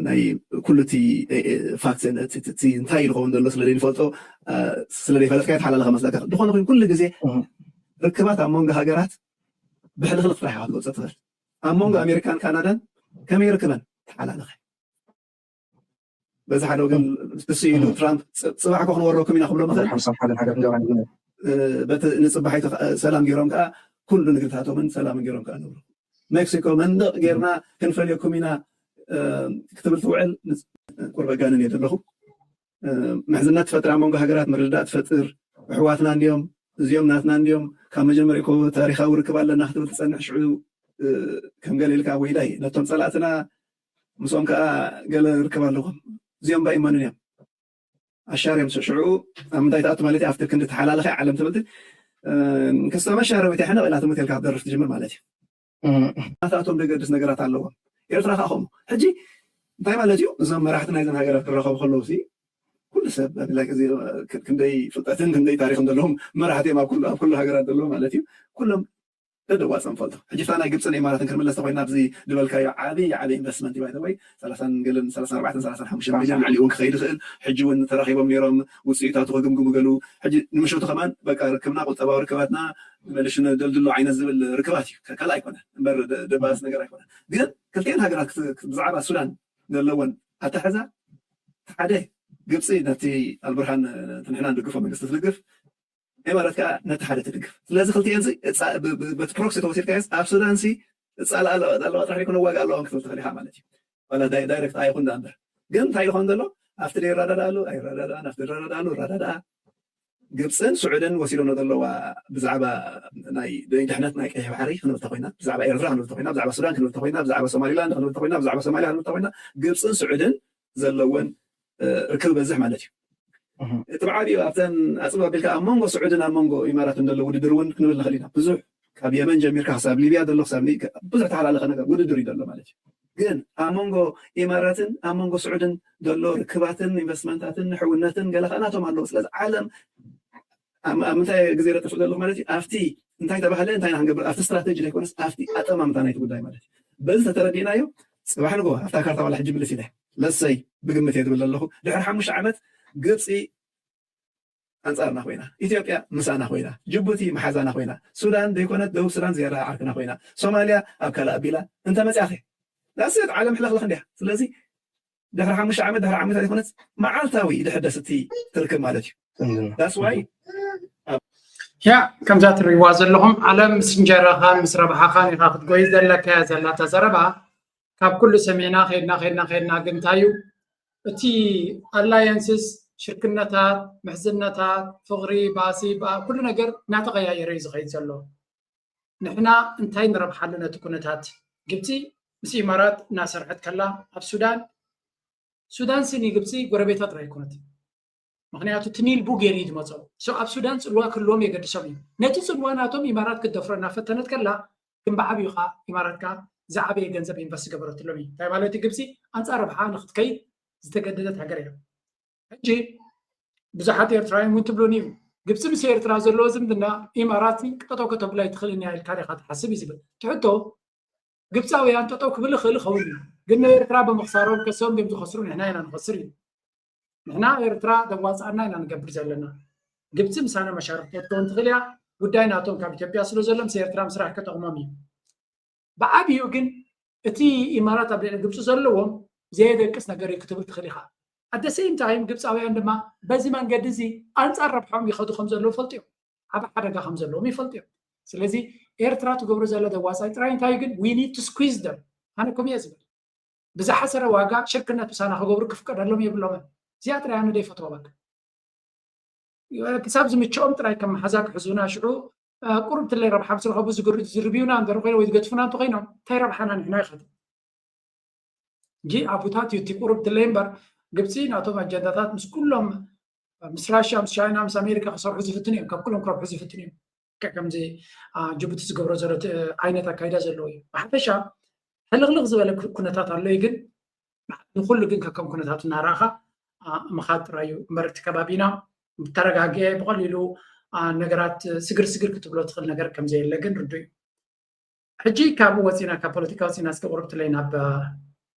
Speaker 10: ناي كل تي فاكسن تي انتاي لغون دلو سلدي فوتو سلدي فلت كانت حلال خمس لك دخون كل جزء ركبات أمونج هاجرات بحل خلق راح يعود وصلت أمونج أمريكان كندا كم يركبن حلال خير بس حلو قال تسيلو ترامب صباح كون وروكم يناخذ له مثلا
Speaker 9: حمص حدا حاجة نجوا عندنا
Speaker 10: بت نصبح سلام جيرهم كا كل نقطعته من سلام جيرهم كا نور مكسيكو من غيرنا كنفليكم هنا كتب الفوعل قرب جانن يدلخو محزنات فترة مونغ هاجرات مردات فتر حواتنا اليوم زيوم ناتنا اليوم كم جمريكو تاريخا وركب لنا خدمة تسنح شعو كم قال لك ويلاي نتم صلاتنا مسوم كا قال ركب لهم زيوم بايمان اليوم الشارع شعو أم دايت مالتي أفتر كنت حلال خي علم تبدل كسر ما شهر بيتي حنا ولا تمثل كعبد تجمل مالتي أتاتهم لقدس نجارات على اللغة يرترى خاهم حجي دايما مالتيو زم راحتنا إذا هاجرات الرخاء خلوسي كل سبب لك زي كندي فلتاتن كندي تاريخهم دلهم ما راحتي ما كل هاجرات دلهم مالتيو كلهم تدوا سنفلت حجي فانا جبت سنة إمارات كرمل استوينا بزي دول كاي عادي انفستمنت باي ذا واي 3 مليون عليهم خير خيل حجي وين تراخيبهم نيرهم وسيتات وقمقم قالوا حجي نمشوا كمان بقى ركبنا قطبا وركباتنا مالش ندلدلو عين الزبل ركباتي كلا يكون بر دباس نجار يكون دين كلتين هاجرات بزعبة السودان دلون أتحزة حدا قبسي نتي البرهان تنحنا ندقفه من قصة تلقف إمارات كا نتحدث تلقف لازم خلتي أنسي بتبروكسي توصيل كاس أفسدان سي تسأل الله راح يكون واقع الله أكثر تخلي حملتي ولا دايركت أيقون داندر قم تايل خندلو أفتري رادالو أي رادال أفتري رادالو رادال قبسن سعودن وسيلون دلو بزعبة ناي دحنات ناي كه بحري خنو تقوينا بزعبة إيران خنو تقوينا بزعبة السودان خنو تقوينا بزعبة سوماليلاند خنو تقوينا بزعبة سوماليا خنو تقوينا قبسن سعودن زلون ركب بزح مالتي تبعادي أفتن أصبح بالك أمونغو سعودنا أمونغو إمارات دلو ودرون كنو اللي خلينا بزح كابي يمن جمير كحساب ليبيا دلو حساب لي بزح تعال على خنقة ودري دلو مالتي جن أمونغو إماراتن أمونغو سعودن دلو ركباتن إنفستمنتاتن حوناتن قال خناتهم على الوصل عالم أمتى جزيرة تفضل الله مالتي أفتي أنتي تبهلين أنتي هنقبل أفت استراتيجي ليكونس أفتي أتمام تاني تقول دايما بس تردينا يو صباح نقول أفتكرت ولا حجب اللي سيده لسه بقمة يدبل الله دحر حمش عمت قبسي أنصارنا خوينا إثيوبيا مسانا خوينا جيبوتي محازانا خوينا سودان ديكونت دو سودان زيارة عاركنا خوينا سوماليا أبكلا أبيلا أنت مساخي لا سيد عالم حلق لخندها سلازي دحر حمش عمت دحر عمت يكونت معالتاوي دحدثتي تركب مالتي that's why
Speaker 2: يا كم ذات الرواز لهم على مسنجرة خان مسربها خان ياخذ جويز لك زلا تزربها كاب كل سمينا خيرنا قمتايو تي alliances شركنتات محزنتات فغري باسي كل نجر نعتقيا يريز خيد زلو نحنا انتهي نربح لنا تكونتات قبتي مس إمارات ناصر عد كلا في السودان سيني قبتي قربيتات راي كونت مخنياتو تنيل بوغير يدمصو سو اب سودان صلوا كلهم يقدسوا نتي صلواناتهم إمارات كدفرنا فتنت كلا كم بعبيخا إمارات كا زعبي جنزب ينفس قبرت لومي طيب مالتي قبسي انصار ربحا نخت كي زتقددت هاجريا حجي بزحات إيرتراين وانتبلوني قبسي مس إيرترا زلو زمدنا إماراتي قطو كتب لا يدخلني هاي التاريخات حسبي زبل تحطو قبساويان تطو كبل خيل خولي قلنا إيرترا بمخسارهم كسوم ديم تخسرون هنا نخسرين نحنا إيرترا دواصعنا إنا نقبر زلنا قبسي مسانا مشارف تطون تغليا وداينا توم كاب إثيوبيا سلو زلم سيرترا مسرح كتغمامي بعابيو جن اتي إمارات أبدأ قبسو زلوهم زيادة كس نجاري كتبت خليها at the same time قبساويان لما بزي ما نقدزي أنصار ربحهم ياخذوا 5 لو فلتيو هذا حركة 5 لو مي فلتيو ስለዚህ ኤርትራ ትገብሮ ዘለ ተዋሳይ ጥራይ እንታይ ግን we need to squeeze them ኣነ ከምየ ዝብል ብዝሓሰረ ዋጋ ሽርክነት ብሳና ክገብሩ ክፍቀደሎም የብሎምን እዚኣ ጥራይ ኣነ ደይፈትዎ በቃ ክሳብ ዝምችኦም ጥራይ ከም ሓዛ ክሕዙና ሽዑ ቁርብ ትለይ ረብሓ ምስረኸቡ ዝርብዩና እንደር ኮይኖም ወይ ዝገድፉና እንተ ኮይኖም እንታይ ረብሓና ንሕና ይኸት እንጂ ኣቡታት እቲ ቁርብ ትለይ እምበር ግብፂ ናቶም ኣጀንዳታት ምስ ኩሎም ምስ ራሽያ ምስ ቻይና ምስ ኣሜሪካ ክሰርሑ ዝፍትን እዮም ካብ ኩሎም ክረብሑ ዝፍትን እዮም ከምዚ ጅቡቲ ዝገብሮ ዘሎ ዓይነት ኣካይዳ ዘለዎ እዩ ብሓፈሻ ሕልቕልቕ ዝበለ ኩነታት ኣሎ ግን ንኩሉ ግን ከከም ኩነታቱ እናረኣኻ ምኻድ ጥራይ እዩ እምበር እቲ ከባቢና ብተረጋግዐ ብቐሊሉ ነገራት ስግር ክትብሎ ትኽእል ነገር ከምዘየለ ግን ርዱ እዩ ሕጂ ካብ ወፂና ካብ ፖለቲካ ወፂና እስከ ቁርብ ትለይ ናብ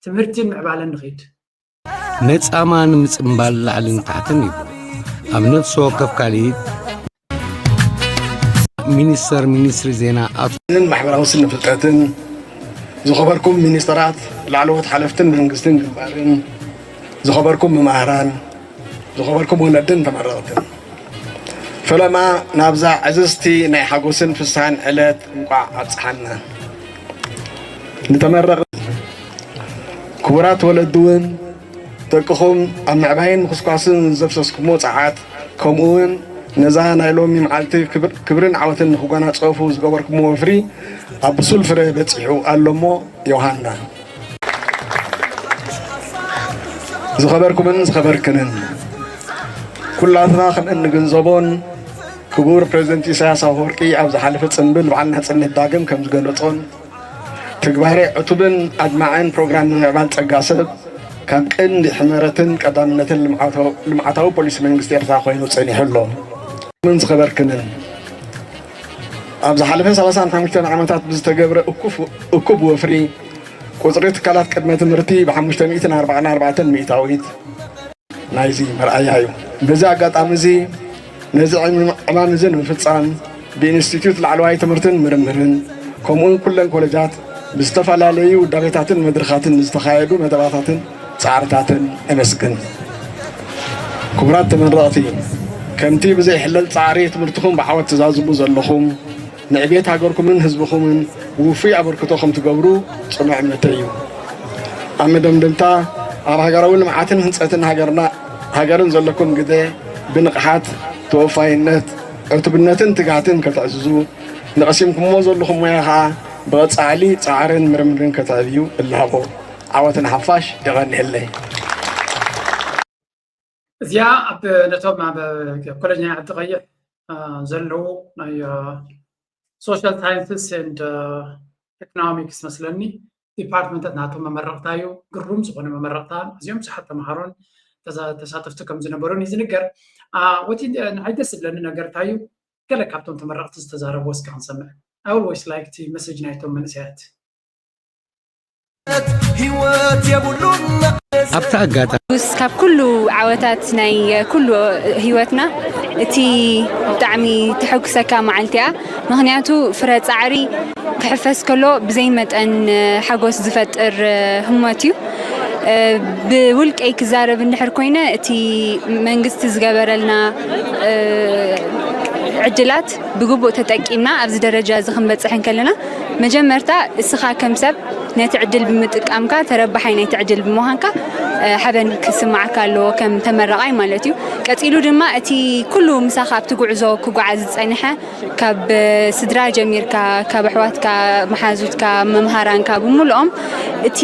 Speaker 2: ትምህርትን ምዕባለን ንኸይድ
Speaker 11: ነፃማን ምፅምባል ላዕልን ታሕትን እዩ ኣብ ነፍሲ ወከፍ ካሊድ ሚኒስትሪ ዜና
Speaker 12: ኣፍንን ማሕበራዊ ስነ ፍልጠትን ዝኸበርኩም ሚኒስትራት ላዕለዎት ሓለፍትን መንግስትን ግንባርን ዝኸበርኩም መምህራን ዝኸበርኩም ወለድን ተመረቕትን ፈለማ ናብዛ ዕዝዝቲ ናይ ሓጎስን ፍስሓን ዕለት እንቋዕ ኣፅሓና ንተመረቕ ክቡራት ወለዲ እውን ደቅኹም ኣብ ምዕባይን ምክስኳስን ዘፍሰስኩሞ ፀዓት ከምኡውን ነዛ ናይ ሎሚ መዓልቲ ክብርን ዓወትን ንክጎናፀፉ ዝገበርኩሞ ወፍሪ ኣብ ብሱል ፍረ በፂሑ ኣሎሞ ዮሃና ዝኸበርኩምን ዝኸበርክንን ኩላትና ከም እንግንዘቦን ክቡር ፕሬዚደንት ኢሳያስ ኣፈወርቂ ኣብ ዝሓለፈ ፅንብል በዓል ናፅነት ዳግም ከም ዝገለፆን ትግባሬ ዕቱብን ኣድማዕን ፕሮግራም ንምዕባል ፀጋ ሰብ ካብ ቀንዲ ሕመረትን ቀዳምነትን ልምዓታዊ ፖሊሲ መንግስቲ ኤርትራ ኮይኑ ፀኒሑ ኣሎ ምን ዝኸበርክንን ኣብ ዝሓለፈ 35 ዓመታት ብዝተገብረ እኩብ ወፍሪ ቁፅሪ ትካላት ቅድመ ትምህርቲ ብ544 ሚእታዊት ናይዚ መርኣያ እዩ በዚ ኣጋጣሚ እዚ ነዚ ዕማም እዚ ንምፍፃም ብኢንስቲትዩት ላዕለዋይ ትምህርትን ምርምርን ከምኡውን ኩለን ኮሌጃት ብዝተፈላለዩ ውዳቤታትን መድረኻትን ዝተኻየዱ መደባታትን ፃዕርታትን ኣመስግን ክቡራት ተመረቕቲ ከምቲ ብዘይሕለል ፃዕሪ ትምህርትኩም ብዓወት ትዛዝቡ ዘለኹም ንዕቤት ሃገርኩምን ህዝብኹምን ውፉይ ኣበርክቶ ከም ትገብሩ ፅኑዕ እምነተይ እዩ ኣብ መደምደምታ ኣብ ሃገራዊ ልምዓትን ህንፀትን ሃገርን ዘለኩም ግዜ ብንቕሓት ተወፋይነት ዕቱብነትን ትጋትን ከተዕዝዙ ንቐሲምኩሞ ዘለኹም ሞያ ከዓ ብቐፃሊ ፃዕርን ምርምርን ከተዕብዩ እላሃቦ ዓወትን ሓፋሽ ይቐኒየለይ
Speaker 2: እዚኣ ኣብ ነቶም ኣብ ኮሌጅ ናይ ዓዲ ቀይሕ ዘለው ናይ ሶሻል ሳይንስስ ኤንድ ኢኮኖሚክስ መስለኒ ዲፓርትመንታት ናቶም መመረቕታ እዩ ግሩም ዝኾነ መመረቕታ እዚኦም ብዙሓት ተምሃሮን ተሳተፍቲ ከም ዝነበሩን እዩ ዝንገር ወቲ ንዓይ ደስ ዝብለኒ ነገር እንታይ እዩ ገለ ካብቶም ተመረቕቲ ዝተዛረቡ ወስኪ ክንሰምዕ I always like to message ናይቶም መንእሰያት
Speaker 11: ኣብታ ኣጋጣሚ
Speaker 13: ካብ ኩሉ ዓወታት ናይ ኩሉ ህይወትና እቲ ብጣዕሚ ተሐጉሰካ መዓልቲ እያ ምክንያቱ ፍረ ፃዕሪ ክሕፈስ ከሎ ብዘይ መጠን ሓጎስ ዝፈጥር ህሞት እዩ ብውልቀይ ክዛረብ እንድሕር ኮይነ እቲ መንግስቲ ዝገበረልና ዕድላት ብግቡእ ተጠቂምና ኣብዚ ደረጃ እዚ ክንበፅሕ ከለና መጀመርታ እስኻ ከም ሰብ ነቲ ዕድል ብምጥቃምካ ተረባሓይ ናይቲ ዕድል ብምዃንካ ሓበን ክስማዓካ ኣለዎ ከም ተመረቓይ ማለት እዩ ቀፂሉ ድማ እቲ ኩሉ ምሳኻ ኣብቲ ጉዕዞ ክጓዓዝ ዝፀንሐ ካብ ስድራ ጀሚርካ ካብ ኣሕዋትካ መሓዙትካ መምሃራንካ ብምልኦም እቲ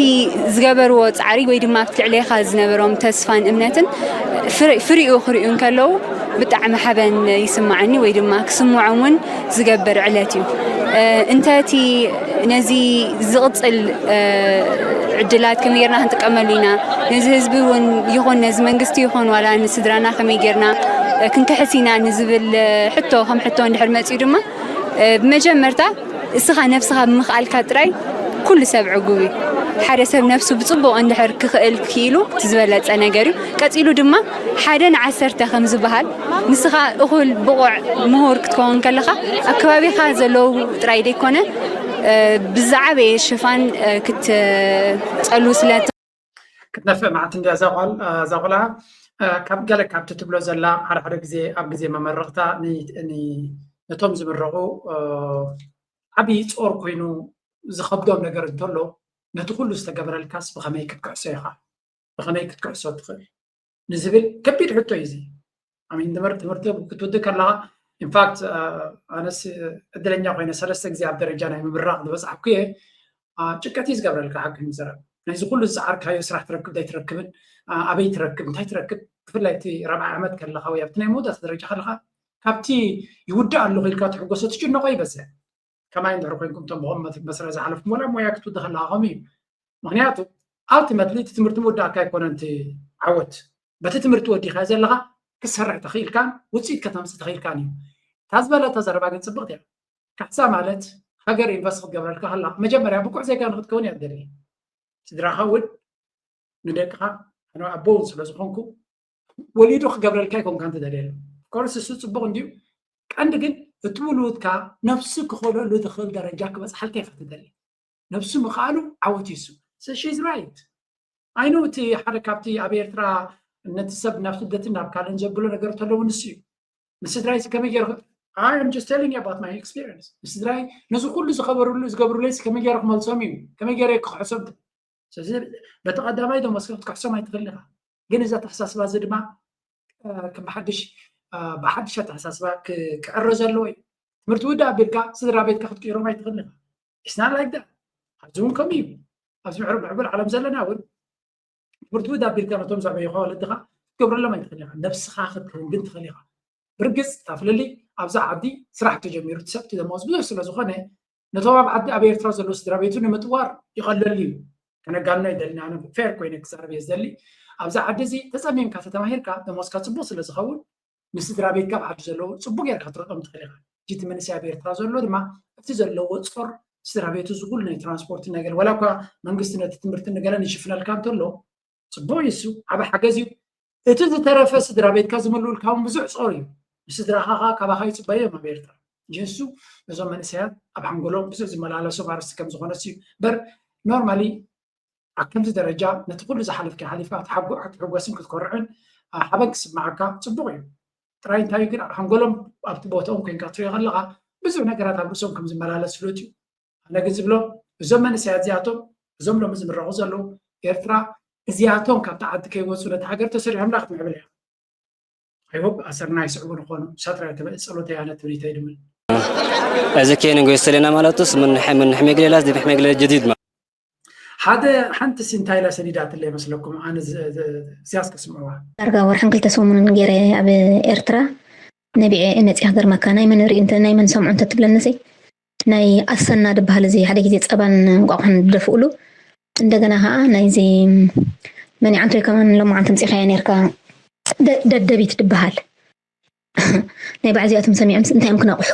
Speaker 13: ዝገበርዎ ፃዕሪ ወይ ድማ ኣብቲ ልዕለይካ ዝነበሮም ተስፋን እምነትን ፍሪኡ ክሪኡ ከለዉ ብጣዕሚ ሓበን ይስማዓኒ ወይ ድማ ክስምዖም እውን ዝገብር ዕለት እዩ እንተቲ ነዚ ዝቕፅል ዕድላት ከመይ ጌርና ክንጥቀመሉ ኢና ነዚ ህዝቢ እውን ይኹን ነዚ መንግስቲ ይኹን ዋላ ንስድራና ከመይ ጌርና ክንክሕስ ኢና ንዝብል ሕቶ ከም ሕቶ እንድሕር መፅኡ ድማ ብመጀመርታ እስኻ ነፍስኻ ብምኽኣልካ ጥራይ ኩሉ ሰብ ዕጉብ እዩ ሓደ ሰብ ነፍሱ ብፅቡቅ እንድሕር ክኽእል ክኢሉ ዝበለፀ ነገር እዩ ቀፂሉ ድማ ሓደ ንዓሰርተ ከም ዝበሃል ንስኻ እኹል ብቑዕ ምሁር ክትከውን ከለኻ ኣብ ከባቢኻ ዘለው ጥራይ ደይኮነ ብዛዕበየ ሽፋን ክትፀሉ ስለ
Speaker 2: ክትነፍዕ መዓልቲ እንድያ ዛቆልዓ ካብ ገለ ካብቲ ትብሎ ዘላ ሓደ ግዜ ኣብ ግዜ መመረቕታ ነቶም ዝምረቑ ዓብይ ጾር ኮይኑ ዝኸብዶም ነገር እንተሎ ነቲ ኩሉ ዝተገበረልካስ ብኸመይ ክትክዕሶ ኢኻ ብኸመይ ክትክዕሶ ትኽእል ንዝብል ከቢድ ሕቶ እዩ እዚ ኣሚን ትምህርቲ ክትውድእ ከለኻ ኢንፋክት ኣነስ ዕድለኛ ኮይነ 3 ግዜ ኣብ ደረጃ ናይ ምብራቕ ዝበፅሓኩ እየ ጭንቀት እዩ ዝገብረልካ ሓቂ ንምዝራብ ናይዚ ኩሉ ዝፀዓርካዮ ስራሕ ትረክብ ዳይትረክብን ኣበይ ትረክብ እንታይ ትረክብ ብፍላይ እቲ 4ይ ዓመት ከለኻ ወይ ኣብቲ ናይ መውዳእቲ ደረጃ ከለኻ ካብቲ ይውዳእ ኣለኹ ኢልካ ትሕጎሶ ትጭነቆ ይበዝሕ ከማይ እንድሕር ኮይንኩም ቶም ብኸም መስርዕ ዝሓለፍኩም ወላ ሞያ ክትውድእ ከለኻ ከምኡ እዩ ምክንያቱ ኣልቲሜትሊ እቲ ትምህርቲ ምውዳእካ ኣይኮነን እቲ ዓወት በቲ ትምህርቲ ወዲኻ ዘለኻ ክሰርሕ ተኽኢልካን ውፅኢት ከተምፅእ ተኽኢልካን እዩ እታ ዝበለተ ዘረባ ግን ፅብቕቲ እያ ካሕሳ ማለት ሃገር ኢንቨስት ክትገብረልካ ከላ መጀመርያ ብቁዕ ዜጋ ንክትከውን እያ ትደሊ ስድራኻ እውን ንደቅኻ ኣነ ኣቦ እውን ስለ ዝኾንኩ ወሊዱ ክገብረልካ ይኮንካ ትደልየሉ ኮርስ እሱ ፅቡቕ እንድዩ ቀንዲ ግን እቲ ውሉድካ ነፍሱ ክኸለሉ ዝኽእል ደረጃ ክበፅሓልካ ኢኻ ትደሊ ነፍሱ ምኽኣሉ ዓወት እዩ እሱ ሺዝ ራይት ኣይኑ እቲ ሓደ ካብቲ ኣብ ኤርትራ ነቲ ሰብ ናብ ስደትን ናብ ካልእን ዘብሎ ነገር ተለዎ ንሱ እዩ ንስድራይ ከመይ ገይረ I am just telling you about my experience ንስድራይ ነዚ ኩሉ ዝገብሩለይ ከመይ ገይረ ክመልሶም እዩ ከመይ ገይረ ክሕሶም ስለዚ በቲ ቀዳማይ ደሞስካ ክትክሕሶም ኣይትኽእል ኢኻ ግን እዛ ተሓሳስባ እዚ ድማ ብሓድሽ ኣተሓሳስባ ክዕረ ዘለዎ እዩ ትምህርቲ ውዳእ ኣቢልካ ስድራ ቤትካ ክትቅይሮም ኣይትኽእል ኢኻ It's not like that ኣብዚ እውን ከምኡ እዩ ኣብዚ ምዕሩብ ዓለም ዘለና እውን ትምህርቲ ውዳእ ኣቢልካ ነቶም ዘዕበይኻ ወለድኻ ክትገብረሎም ኣይትኽእል ኢኻ ነብስኻ ክትህንግን ትኽእል ኢኻ ብርግፅ ታፍለሊ ኣብዛ ዓዲ ስራሕ ተጀሚሩ ትሰብቲ ደመወዝ ብዙሕ ስለ ዝኾነ ነቶም ኣብ ዓዲ ኣብ ኤርትራ ዘሎ ስድራ ቤቱ ንምጥዋር ይቐለሉ እዩ ከነጋልኖ ይደልና ኣነ ፌር ኮይነ ክዛረብ እየ ዝደሊ ኣብዛ ዓዲ እዚ ተፀሚምካ ተተማሂርካ ደመወዝካ ፅቡቕ ስለ ዝኸውን ንስድራ ቤትካ ኣብ ዓዲ ዘለዎ ፅቡቕ ጌርካ ትረጦም ትኽእል ኢኻ እቲ መንእሰይ ኣብ ኤርትራ ዘሎ ድማ እቲ ዘለዎ ፆር ስድራ ቤቱ ዝኩሉ ናይ ትራንስፖርት ነገር ወላ እኳ መንግስቲ ነቲ ትምህርቲ ነገለን ይሽፍነልካ እንተሎ ፅቡቕ እዩ እሱ ዓበ ሓገዝ እዩ እቲ ዝተረፈ ስድራ ቤትካ ዝምልኡልካ እውን ብዙሕ ፆር እዩ ንስድራኻ ካባኻ ይፅበዩ እዮም ኣብ ኤርትራ ጀንሱ ነዞም መንእሰያት ኣብ ሓንጎሎም ብዙሕ ዝመላለሱ ባርስቲ ከም ዝኾነ እዩ በር ኖርማሊ ኣብ ከምዚ ደረጃ ነቲ ኩሉ ዝሓለፍካ ሓሊፍካ ክትሕጎስን ክትኮርዕን ሓበን ክስማዓካ ፅቡቕ እዩ ጥራይ እንታይ ግን ኣብ ሓንጎሎም ኣብቲ ቦታኦም ኮንካ ትሪኦ ከለኻ ብዙሕ ነገራት ኣብ ርእሶም ከም ዝመላለስ ፍሉጥ እዩ ኣነ ግን ዝብሎ እዞም መንእሰያት እዚኣቶም እዞም ሎሚ ዝምረቑ ዘለዉ ኤርትራ እዚኣቶም ካብቲ ዓዲ ከይወፁ ነቲ ሃገር ተሰሪሖም ላ ክትምዕብል እያ ኣይሆፕ ኣሰርና ይስዕቡ ንኾኑ ሳጥራ ፀሎተ ያነት ብሪታ ይድምል
Speaker 14: እዚ ከይነ ጎይስተለና ማለቱስ ምን ሕመግሌላስ ዲ ሕመግሌላ ጀዲድ
Speaker 2: ሓደ ሓንቲ ሲንታይላ ሰዲዳት ለ ይመስለኩም ኣነ ዝያስ ከስምዕዋ
Speaker 15: ዳርጋ ወርሕን ክልተ ሰሙንን ገይረ ኣብ ኤርትራ ነቢዐ መፅእ ሃገር መካ ናይ መን ርኢ ናይ መን ሰምዑ እንተትብለንሰ ናይ ኣሰና ድበሃል እዚ ሓደ ግዜ ፀባን እንቋቑሖን ደፍኡሉ እንደገና ከዓ ናይዚ መኒዓንቶ ከማን ሎማዓንቲ ምፅኢኻያ ነርካ ደደቢት ድበሃል ናይ ባዕዚኣቶም ሰሚዖም እንታይ እዮም ክነቑሑ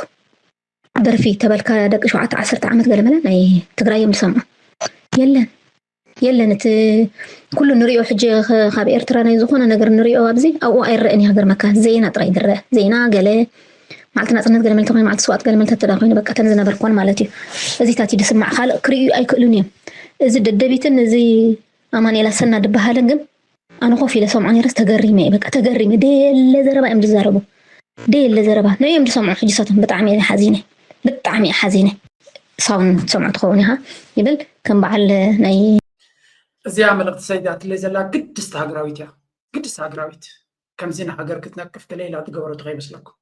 Speaker 15: ደርፊ ተበልካ ደቂ 7-10 ዓመት ገለመለ ናይ ትግራይ እዮም ዝሰምዑ የለን እቲ ኩሉ ንሪኦ ሕጂ ካብ ኤርትራ ናይ ዝኾነ ነገር ንሪኦ ኣብዚ ኣብኡ ኣይረአን ሃገር መካ ዜና ጥራይ ዝረአ ዜና ገለ ማዕልቲ ናፅነት ገለ መልተ ኮይኑ ማዕልቲ ስዋኣት ገለ መልተ ተዳ ኮይኑ በቃ ተን ዝነበርክዎን ማለት እዩ እዚታት እዩ ድስማዕ ካልእ ክርእዩ ኣይክእሉን እዮም እዚ ደደቢትን እዚ ኣማኒኤል ኣሰና ድበሃልን ግን ኣነ ኮፍ ኢለ ሰምዖ ነይረስ ተገሪመ እየ በቃ ተገሪመ ደለ ዘረባ እዮም ዝዛረቡ ደለ ዘረባ ንዕኦም ዝሰምዑ ሕጂሳቶም ብጣዕሚ እየ ሓዚነ ሳውን ሰምዑ ትኸውን ኢኻ ይብል ከም በዓል ናይ
Speaker 2: እዚኣ መልእኽቲ ሰይዳት ለይ ዘላ ግድስቲ ሃገራዊት እያ ግድስቲ ሃገራዊት ከምዚ ንሃገር ክትነቅፍ ገለ ኢላ ትገበሮ ትኸ ይመስለኩም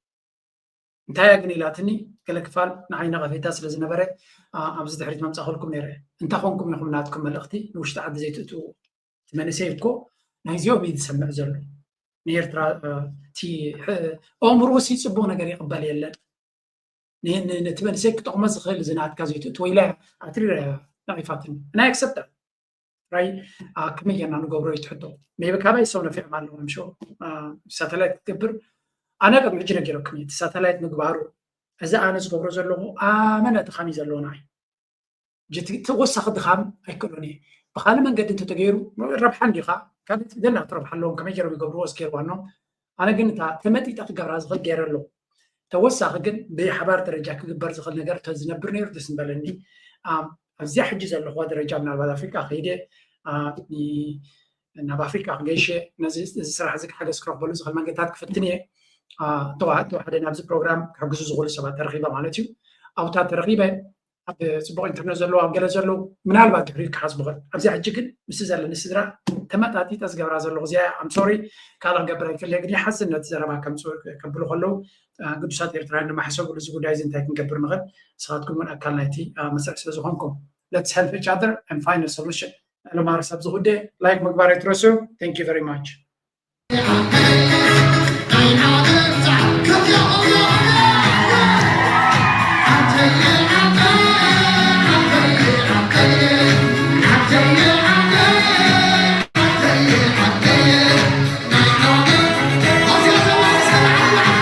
Speaker 2: እንታይ ግን ኢላትኒ ገለ ክፋል ንዓይነ ቀፌታ ስለ ዝነበረ ኣብዚ ድሕሪት መምፃእ ክልኩም ነይረ እንታይ ኮንኩም ኢኹም ናትኩም መልእኽቲ ንውሽጢ ዓዲ ዘይትእትዉ እቲ መንእሰይ እኮ ናይዚኦም እዩ ዝሰምዕ ዘሎ ንኤርትራ እቲ ኣእምሮኡ ፅቡቕ ነገር ይቕበል የለን ነቲ መንእሰይ ክጠቕሞ ዝኽእል ዝናትካ ዘይትእትዎ ኢላ ኣትሪረ ነቒፋትኒ ናይ ኣክሰፕታ ራይ ከመይ ጌርና ንገብሮ ይትሕቶ ሜቢ ካባይ ሰብ ነፊዕም ኣለዎ ምሾ ሳተላይት ክትገብር ኣነ ቅድሚ ሕጂ ነጊረኩም እቲ ሳተላይት ምግባሩ እዚ ኣነ ዝገብሮ ዘለኹ ኣመነ ድኻም እዩ ዘለዎና ተወሳኺ ድኻም ኣይክእሉን እየ ብካልእ መንገዲ እንተተገይሩ ረብሓ እንዲኻ ካልእ ደና ትረብሓ ኣለዎም ከመይ ገይሮም ይገብርዎ እስገይርዋኖም ኣነ ግን እታ ተመጢጣ ክገብራ ዝኽእል ገይረ ኣለዎ ተወሳኺ ግን ብሓባር ደረጃ ክግበር ዝኽእል ነገር ተዝነብር ነይሩ ደስ ንበለኒ ኣብዚያ ሕጂ ዘለኽዋ ደረጃ ምናልባት ኣፍሪቃ ከይደ ናብ ኣፍሪቃ ክገይሸ ነዚ ስራሕ እዚ ክሓገዝ ክረክበሉ ዝኽእል መንገድታት ክፍትን እየ ተዋሕደ ናብዚ ፕሮግራም ክሕግዙ ዝኽእሉ ሰባት ተረኺበ ማለት እዩ ኣብታ ተረኺበ ኣብ ፅቡቅ ኢንተርኔት ዘለዎ ኣብ ገለ ዘለዎ ምናልባት ድሕሪት ክሓዝ ብኽእል ኣብዚ ሕጂ ግን ምስ ዘለኒ ስድራ ተመጣጢጠ ዝገብራ ዘለኹ እዚኣ ኣምሶሪ ካልእ ክገብር ኣይክእልየ ግን ይሓዝን ነቲ ዘረባ ከብሉ ከለዉ ቅዱሳት ኤርትራውያን ንማሕሰብሉ እዚ ጉዳይ እዚ እንታይ ክንገብር ንኽእል ንስኻትኩም እውን ኣካል ናይቲ መስርዕ ስለ ዝኾንኩም let's help each other and find a solution ለማረስ ኣብዚ ጉዳይ ላይክ ምግባር ኣይትረሱ thank you very much